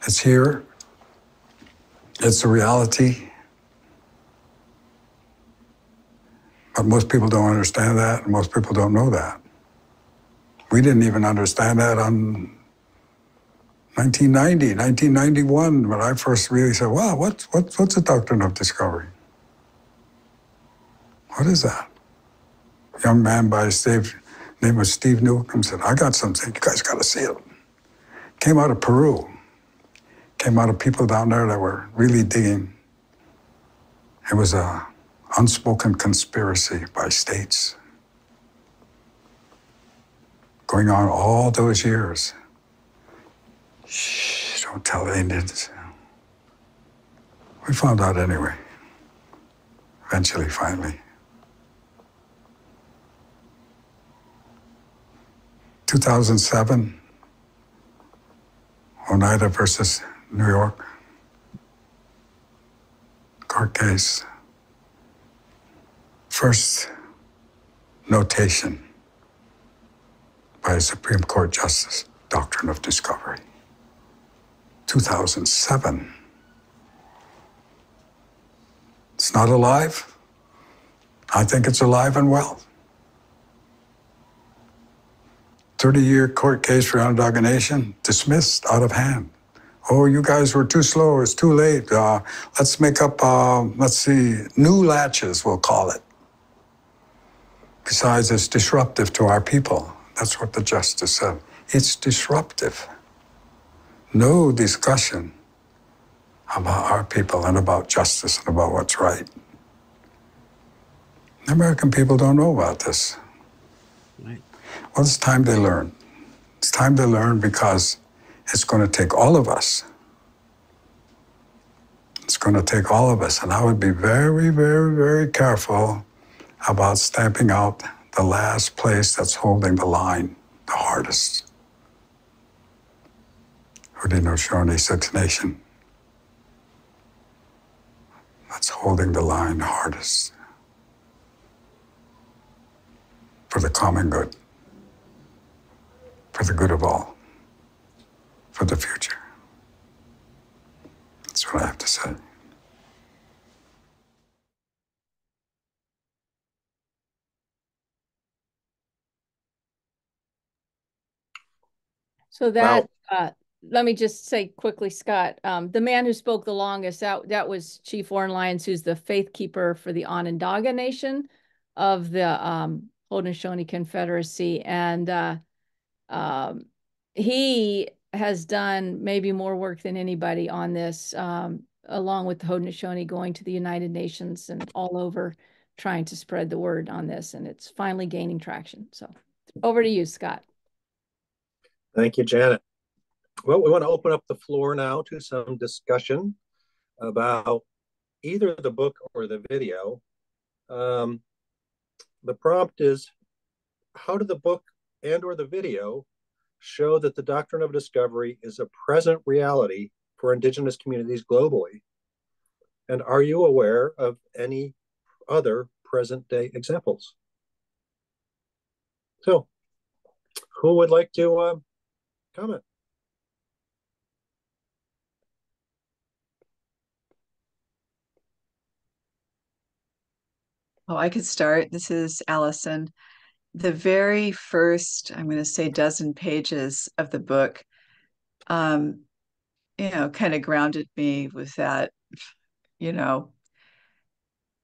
Speaker 20: It's here. It's a reality. But most people don't understand that, and most people don't know that. We didn't even understand that on 1990, 1991, when I first really said, wow, what's the doctrine of discovery? What is that? A young man by name was Steve Newcomb said, I got something, you guys gotta see it. Came out of Peru. Came out of people down there that were really digging. It was a unspoken conspiracy by states going on all those years. Shh, don't tell the Indians. We found out anyway, eventually, finally. 2007, Oneida versus New York, court case. First notation by a Supreme Court Justice, doctrine of discovery. 2007. It's not alive. I think it's alive and well. 30-year court case for Onondaga Nation, dismissed out of hand. Oh, you guys were too slow, it's too late. Let's make up, let's see, new latches, we'll call it. Besides, it's disruptive to our people. That's what the justice said. It's disruptive. No discussion about our people and about justice and about what's right. The American people don't know about this. Right. Well, it's time they learn. It's time to learn because it's going to take all of us. It's going to take all of us. And I would be very, very, very careful about stamping out the last place that's holding the line the hardest. Haudenosaunee Six Nation. That's holding the line the hardest. For the common good. For the good of all. For the future. That's what I have to say.
Speaker 1: So that, let me just say quickly, Scott, the man who spoke the longest, that was Chief Warren Lyons, who's the faith keeper for the Onondaga Nation of the Haudenosaunee Confederacy. And he has done maybe more work than anybody on this, along with the Haudenosaunee going to the United Nations and all over trying to spread the word on this. And it's finally gaining traction. So over to you, Scott.
Speaker 2: Thank you, Janet. Well, we want to open up the floor now to some discussion about either the book or the video. The prompt is, how did the book and or the video show that the doctrine of discovery is a present reality for Indigenous communities globally? And are you aware of any other present day examples? So, who would like to comment?
Speaker 3: Oh, I could start. This is Allison. The very first, I'm going to say, dozen pages of the book, kind of grounded me with that,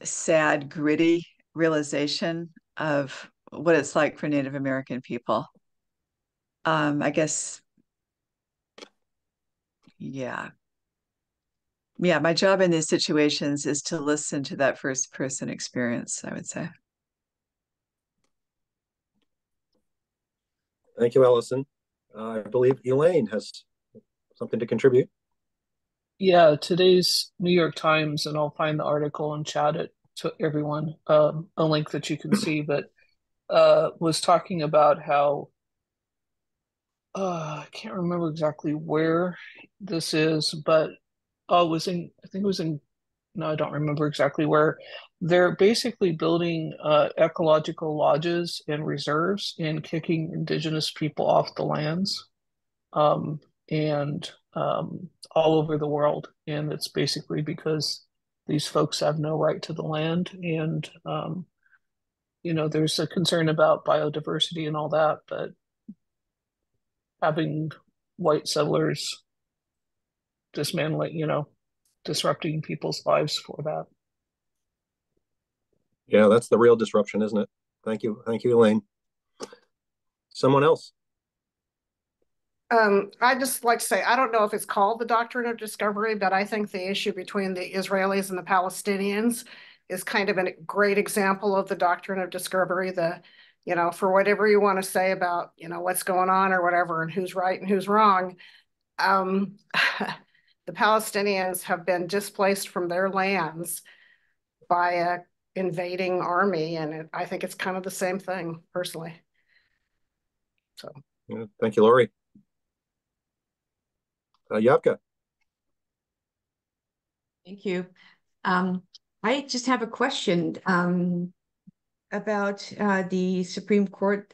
Speaker 3: sad, gritty realization of what it's like for Native American people. I guess, yeah, my job in these situations is to listen to that first person experience, I would say.
Speaker 2: Thank you, Allison. I believe Elaine has something to contribute.
Speaker 6: Yeah, today's New York Times, and I'll find the article and chat it to everyone, a link that you can see, but was talking about how, I can't remember exactly where this is, but I think it was in, no, I don't remember exactly where. They're basically building ecological lodges and reserves and kicking Indigenous people off the lands, and all over the world. And it's basically because these folks have no right to the land. And, there's a concern about biodiversity and all that, but having white settlers dismantling, disrupting people's lives for that.
Speaker 2: Yeah, that's the real disruption, isn't it? Thank you, Elaine. Someone else?
Speaker 14: I'd just like to say, I don't know if it's called the doctrine of discovery, but I think the issue between the Israelis and the Palestinians is kind of a great example of the doctrine of discovery. For whatever you want to say about, what's going on or whatever, and who's right and who's wrong, the Palestinians have been displaced from their lands by a invading army, and I think it's kind of the same thing, personally. So,
Speaker 2: yeah, thank you, Lori. Yapka.
Speaker 10: Thank you. I just have a question about the Supreme Court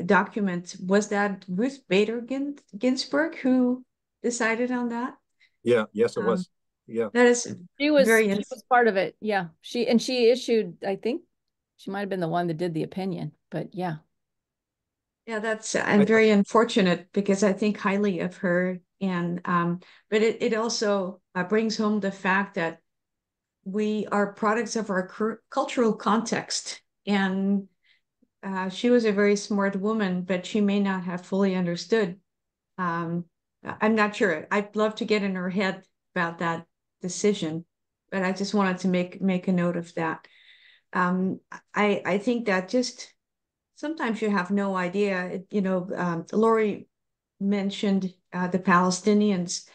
Speaker 10: document. Was that Ruth Bader Ginsburg who decided on that?
Speaker 2: Yeah, yes, it was. Yeah,
Speaker 10: that is
Speaker 1: she was part of it. Yeah, she issued, I think she might have been the one that did the opinion, but yeah.
Speaker 10: Yeah, that's very unfortunate because I think highly of her. And but it also brings home the fact that we are products of our cultural context. And she was a very smart woman, but she may not have fully understood. I'm not sure. I'd love to get in her head about that decision, but I just wanted to make a note of that. I think that just sometimes you have no idea. Lori mentioned the Palestinians.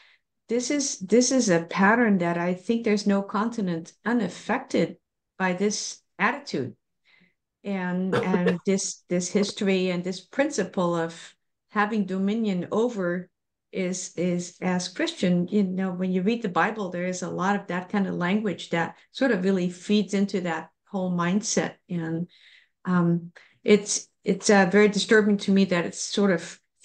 Speaker 10: This is a pattern that I think there's no continent unaffected by this attitude and this history and this principle of having dominion over is as Christian, when you read the Bible, there is a lot of that kind of language that sort of really feeds into that whole mindset. And it's very disturbing to me that it's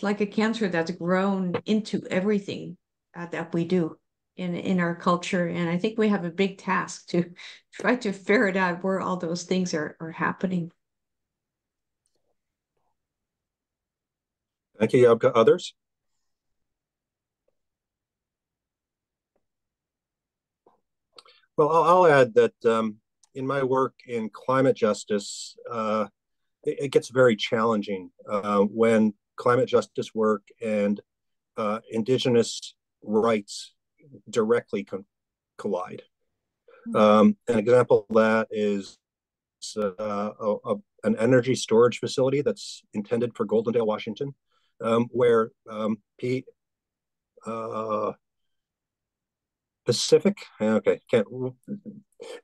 Speaker 10: like a cancer that's grown into everything that we do in our culture. And I think we have a big task to try to ferret out where all those things are happening.
Speaker 2: Thank you, Yabka. Others? Well, I'll add that in my work in climate justice, it gets very challenging when climate justice work and Indigenous rights directly collide. An example of that is an energy storage facility that's intended for Goldendale, Washington, where Pacific, okay,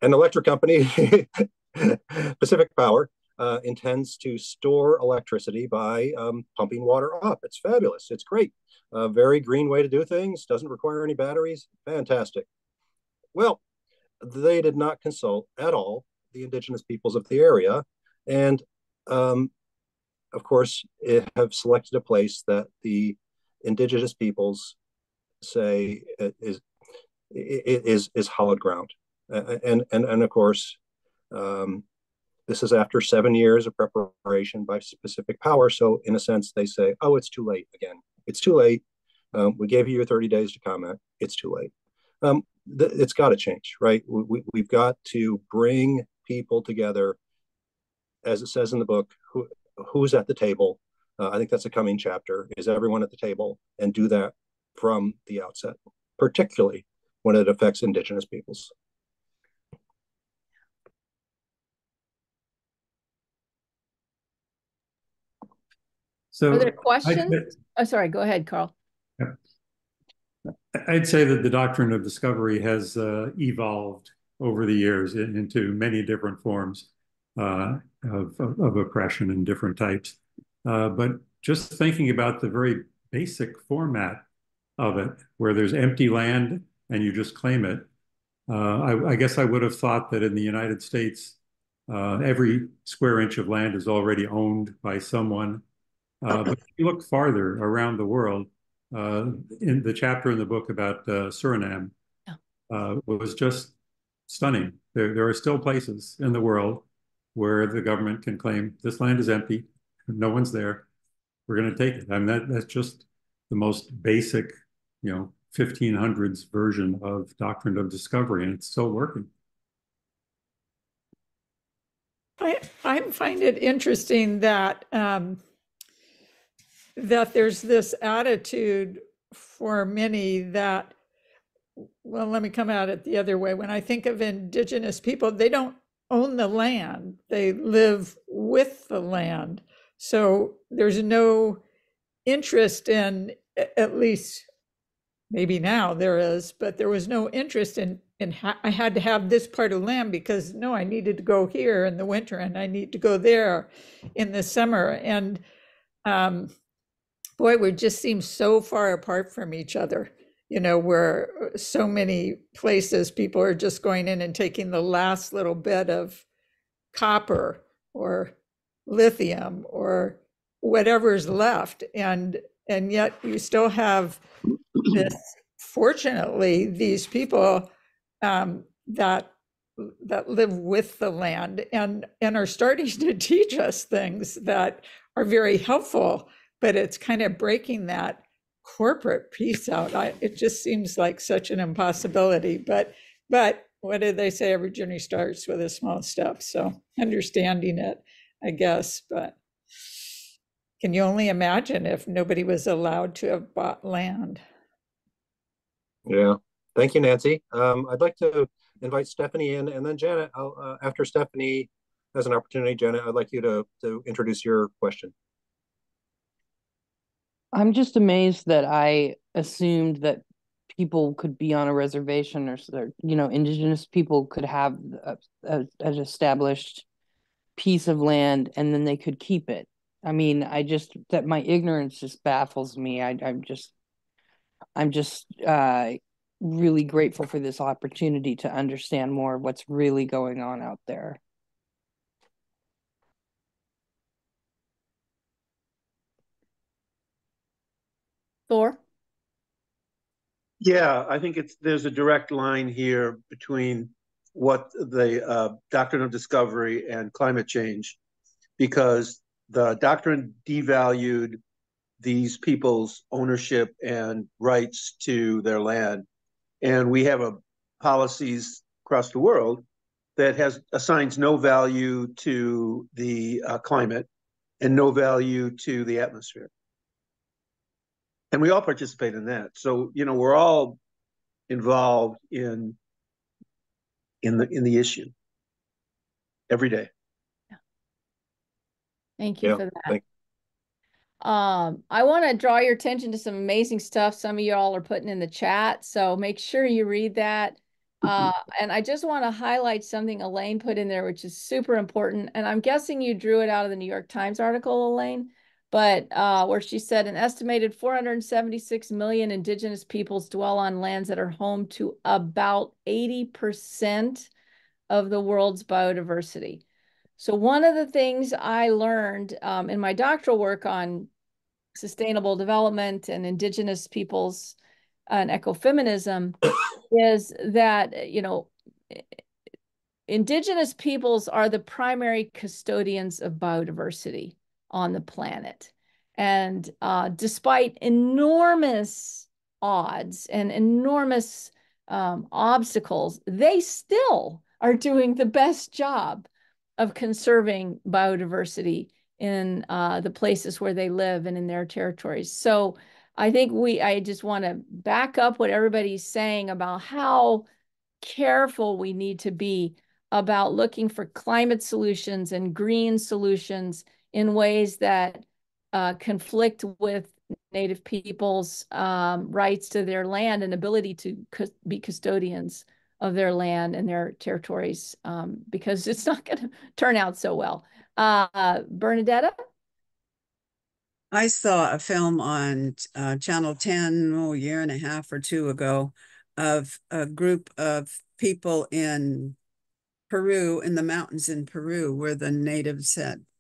Speaker 2: an electric company, Pacific Power, intends to store electricity by pumping water up. It's fabulous. It's great. A very green way to do things. Doesn't require any batteries. Fantastic. Well, they did not consult at all the Indigenous peoples of the area. And of course, have selected a place that the Indigenous peoples say is hallowed ground. And of course, this is after 7 years of preparation by Pacific Power. So in a sense, they say, oh, it's too late again. It's too late. We gave you your 30 days to comment. It's too late. It's got to change, right? We've got to bring people together, as it says in the book, who's at the table. I think that's a coming chapter, is everyone at the table, and do that from the outset, particularly when it affects Indigenous peoples.
Speaker 5: So
Speaker 1: are there questions? Oh, sorry, go ahead, Carl.
Speaker 5: I'd say that the doctrine of discovery has evolved over the years into many different forms of oppression and different types. But just thinking about the very basic format of it, where there's empty land and you just claim it, I guess I would have thought that in the United States, every square inch of land is already owned by someone. But if you look farther around the world, in the chapter in the book about Suriname was just stunning. There are still places in the world where the government can claim this land is empty, no one's there, we're going to take it. I mean, that's just the most basic, 1500s version of doctrine of discovery, and it's still working.
Speaker 15: I find it interesting that that there's this attitude for many that, well, let me come at it the other way. When I think of Indigenous people, they don't own the land, they live with the land. So there's no interest in, at least maybe now there is, but there was no interest in I had to have this part of land because no, I needed to go here in the winter and I need to go there in the summer. And boy, we just seem so far apart from each other, where so many places people are just going in and taking the last little bit of copper or lithium or whatever's left. And yet you still have this, fortunately, these people that live with the land and are starting to teach us things that are very helpful, but it's kind of breaking that corporate piece out. It just seems like such an impossibility, but what did they say? Every journey starts with a small step. So understanding it, I guess, but can you only imagine if nobody was allowed to have bought land?
Speaker 2: Yeah. Thank you, Nancy. I'd like to invite Stephanie in, and then Janet, after Stephanie has an opportunity, Janet, I'd like you to introduce your question.
Speaker 16: I'm just amazed that I assumed that people could be on a reservation, or indigenous people could have an established piece of land and then they could keep it. I mean, that my ignorance just baffles me. I'm just really grateful for this opportunity to understand more of what's really going on out there.
Speaker 1: Thor?
Speaker 7: Yeah, I think there's a direct line here between what the doctrine of discovery and climate change, because the doctrine devalued these people's ownership and rights to their land. And we have policies across the world that assigns no value to the climate and no value to the atmosphere. And we all participate in that. So, we're all involved in the issue every day.
Speaker 1: Thank you for that. I want to draw your attention to some amazing stuff some of you all are putting in the chat, so make sure you read that. And I just want to highlight something Elaine put in there, which is super important. And I'm guessing you drew it out of the New York Times article, Elaine, but where she said an estimated 476 million indigenous peoples dwell on lands that are home to about 80% of the world's biodiversity. So one of the things I learned in my doctoral work on sustainable development and indigenous peoples and ecofeminism is that, indigenous peoples are the primary custodians of biodiversity on the planet. And despite enormous odds and enormous obstacles, they still are doing the best job of conserving biodiversity in the places where they live and in their territories. So I think I just want to back up what everybody's saying about how careful we need to be about looking for climate solutions and green solutions in ways that conflict with Native people's rights to their land and ability to be custodians of their land and their territories, because it's not going to turn out so well. Bernadetta?
Speaker 4: I saw a film on Channel 10 a year and a half or two ago of a group of people in Peru, in the mountains in Peru, where the natives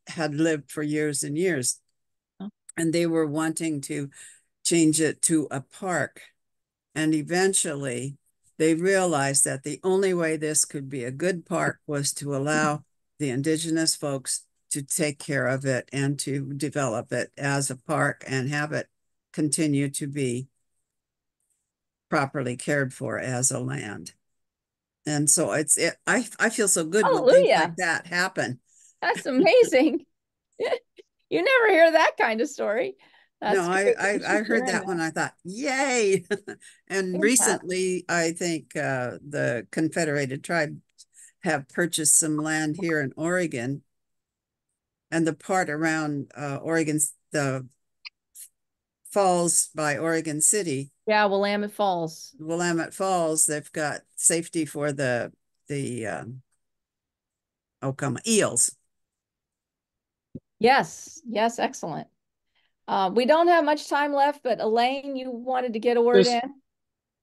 Speaker 4: had lived for years and years. And they were wanting to change it to a park. And eventually they realized that the only way this could be a good park was to allow the indigenous folks to take care of it and to develop it as a park and have it continue to be properly cared for as a land. And so I feel so good when things like that happen.
Speaker 1: That's amazing. You never hear that kind of story. That's
Speaker 4: no, I heard that one. I thought, yay. And recently, I think the Confederated Tribes have purchased some land here in Oregon. And the part around the falls by Oregon City.
Speaker 1: Yeah, Willamette Falls.
Speaker 4: Willamette Falls, they've got safety for the eels.
Speaker 1: Yes, excellent. We don't have much time left, but Elaine, you wanted to get a word in?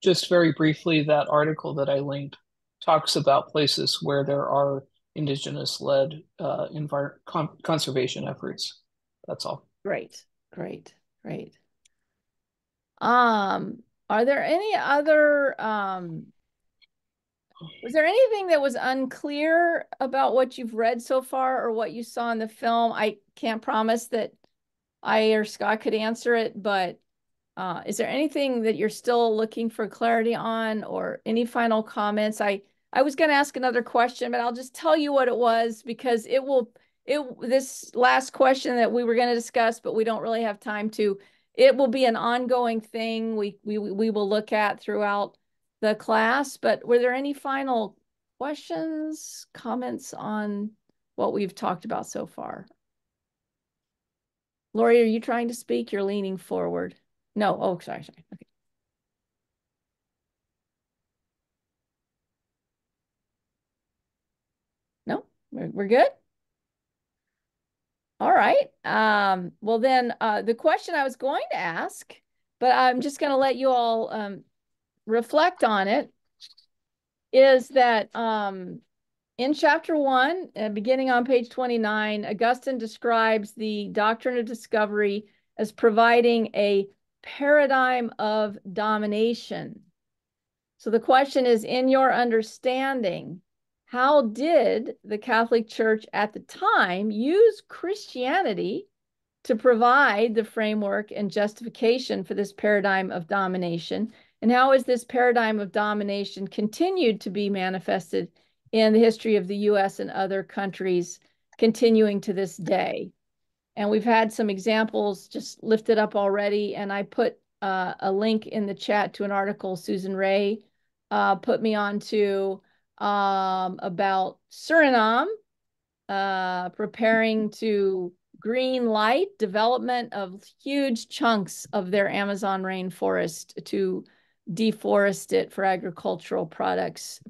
Speaker 6: Just very briefly, that article that I linked talks about places where there are indigenous-led conservation efforts. That's all.
Speaker 1: Great. Are there any other, was there anything that was unclear about what you've read so far or what you saw in the film? I can't promise that I or Scott could answer it, but Is there anything that you're still looking for clarity on, or any final comments? I was going to ask another question, but I'll just tell you what it was, because this last question that we were going to discuss, but we don't really have time to, it will be an ongoing thing we will look at throughout the class. But were there any final questions, comments on what we've talked about so far? Lori, are you trying to speak? You're leaning forward. No. Oh, sorry. Okay. No, we're good. All right. Well then, the question I was going to ask, but I'm just going to let you all reflect on it, is that in chapter 1, beginning on page 29, Augustine describes the doctrine of discovery as providing a paradigm of domination. So the question is, in your understanding, how did the Catholic Church at the time use Christianity to provide the framework and justification for this paradigm of domination? And how has this paradigm of domination continued to be manifested in the history of the US and other countries, continuing to this day? And we've had some examples just lifted up already. And I put a link in the chat to an article Susan Ray put me on to about Suriname preparing to green light development of huge chunks of their Amazon rainforest to deforest it for agricultural projects.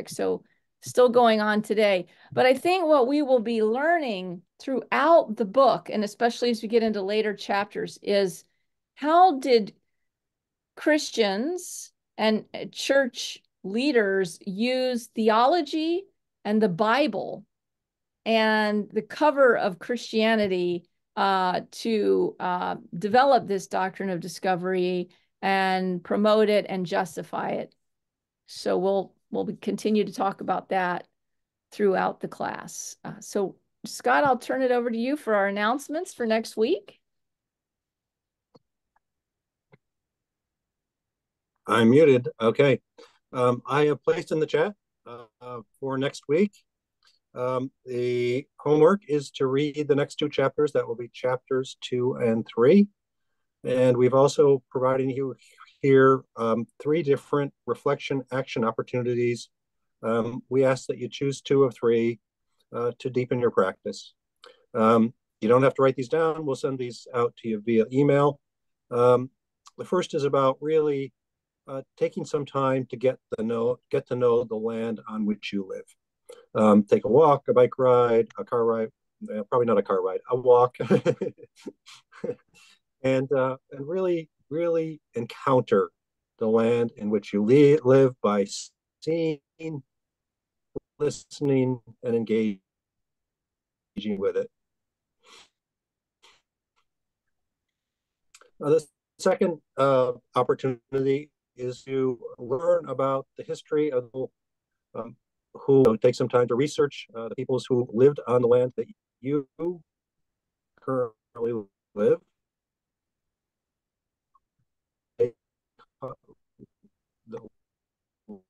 Speaker 1: So still going on today. But I think what we will be learning throughout the book, and especially as we get into later chapters, is how did Christians and church leaders use theology and the Bible and the cover of Christianity to develop this doctrine of discovery and promote it and justify it. So we'll continue to talk about that throughout the class. So Scott, I'll turn it over to you for our announcements for next week.
Speaker 2: I'm muted. Okay. I have placed in the chat for next week. The homework is to read the next 2 chapters. That will be chapters 2 and 3. And we've also provided you here 3 different reflection action opportunities. We ask that you choose 2 of 3 to deepen your practice. You don't have to write these down. We'll send these out to you via email. The first is about really taking some time to get to know the land on which you live. Take a walk, a bike ride, a car ride, probably not a car ride, a walk, and really encounter the land in which you live by seeing, listening, and engaging with it. The second opportunity is to learn about the history of who take some time to research the peoples who lived on the land that you currently live.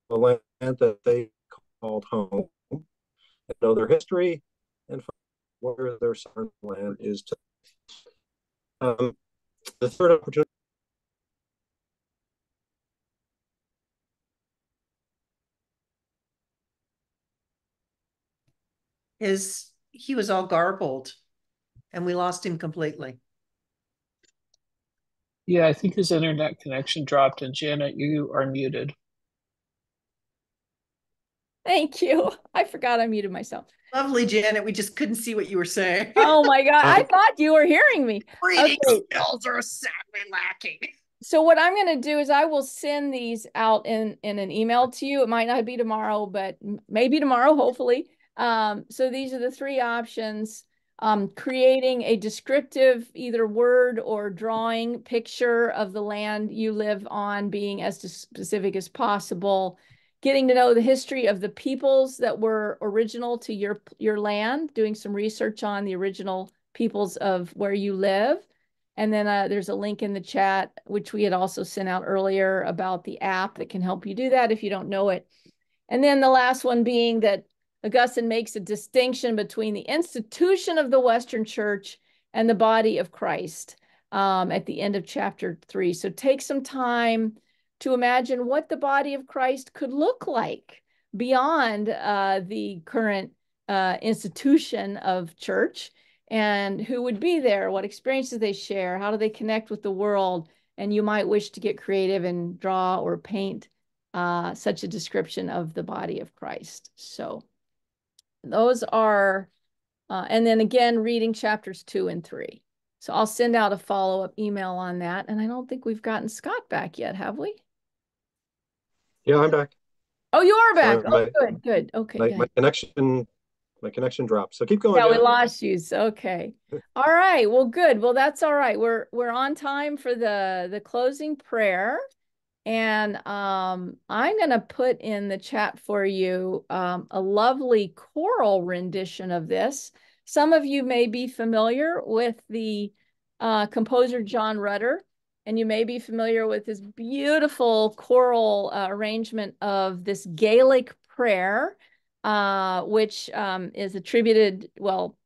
Speaker 2: The land that they called home, and know their history and where their southern land is today. The third opportunity
Speaker 18: is he was all garbled and we lost him completely.
Speaker 6: Yeah, I think his internet connection dropped, and Janet, you are muted.
Speaker 1: Thank you. I forgot I muted myself.
Speaker 18: Lovely, Janet. We just couldn't see what you were saying.
Speaker 1: Oh my God. I thought you were hearing me.
Speaker 18: Reading skills are sadly lacking.
Speaker 1: So what I'm going to do is I will send these out in an email to you. It might not be tomorrow, but maybe tomorrow, hopefully. So these are the 3 options. Creating a descriptive, either word or drawing picture of the land you live on, being as specific as possible. Getting to know the history of the peoples that were original to your land, doing some research on the original peoples of where you live, And then there's a link in the chat, which we had also sent out earlier about the app that can help you do that if you don't know it. And then the last one being that Augustine makes a distinction between the institution of the Western Church and the body of Christ at the end of chapter 3. So take some time to imagine what the body of Christ could look like beyond the current institution of church, and who would be there, what experiences they share, how do they connect with the world, and you might wish to get creative and draw or paint such a description of the body of Christ. So those are, and then again, reading chapters 2 and 3. So I'll send out a follow-up email on that. And I don't think we've gotten Scott back yet, have we?
Speaker 2: Yeah, I'm back.
Speaker 1: Oh, you are back.
Speaker 2: Sorry,
Speaker 1: oh, good. Okay,
Speaker 2: my connection dropped. So keep going.
Speaker 1: Yeah, we
Speaker 2: Janet.
Speaker 1: lost you. So, okay. All right. Well, good. Well, that's all right. We're on time for the closing prayer. And I'm going to put in the chat for you a lovely choral rendition of this. Some of you may be familiar with the composer John Rutter, and you may be familiar with his beautiful choral arrangement of this Gaelic prayer, which is attributed, well,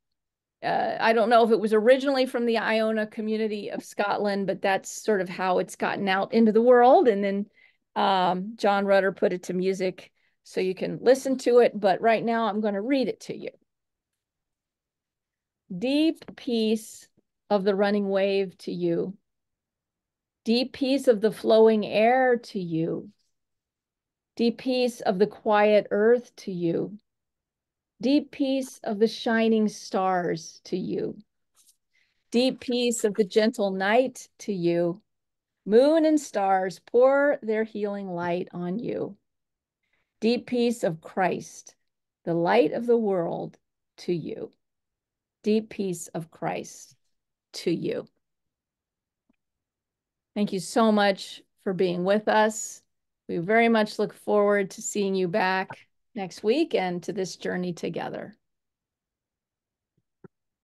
Speaker 1: I don't know if it was originally from the Iona community of Scotland, but that's sort of how it's gotten out into the world. And then John Rutter put it to music so you can listen to it. But right now I'm going to read it to you. Deep peace of the running wave to you. Deep peace of the flowing air to you. Deep peace of the quiet earth to you. Deep peace of the shining stars to you. Deep peace of the gentle night to you. Moon and stars pour their healing light on you. Deep peace of Christ, the light of the world, to you. Deep peace of Christ to you. Thank you so much for being with us. We very much look forward to seeing you back next week and to this journey together.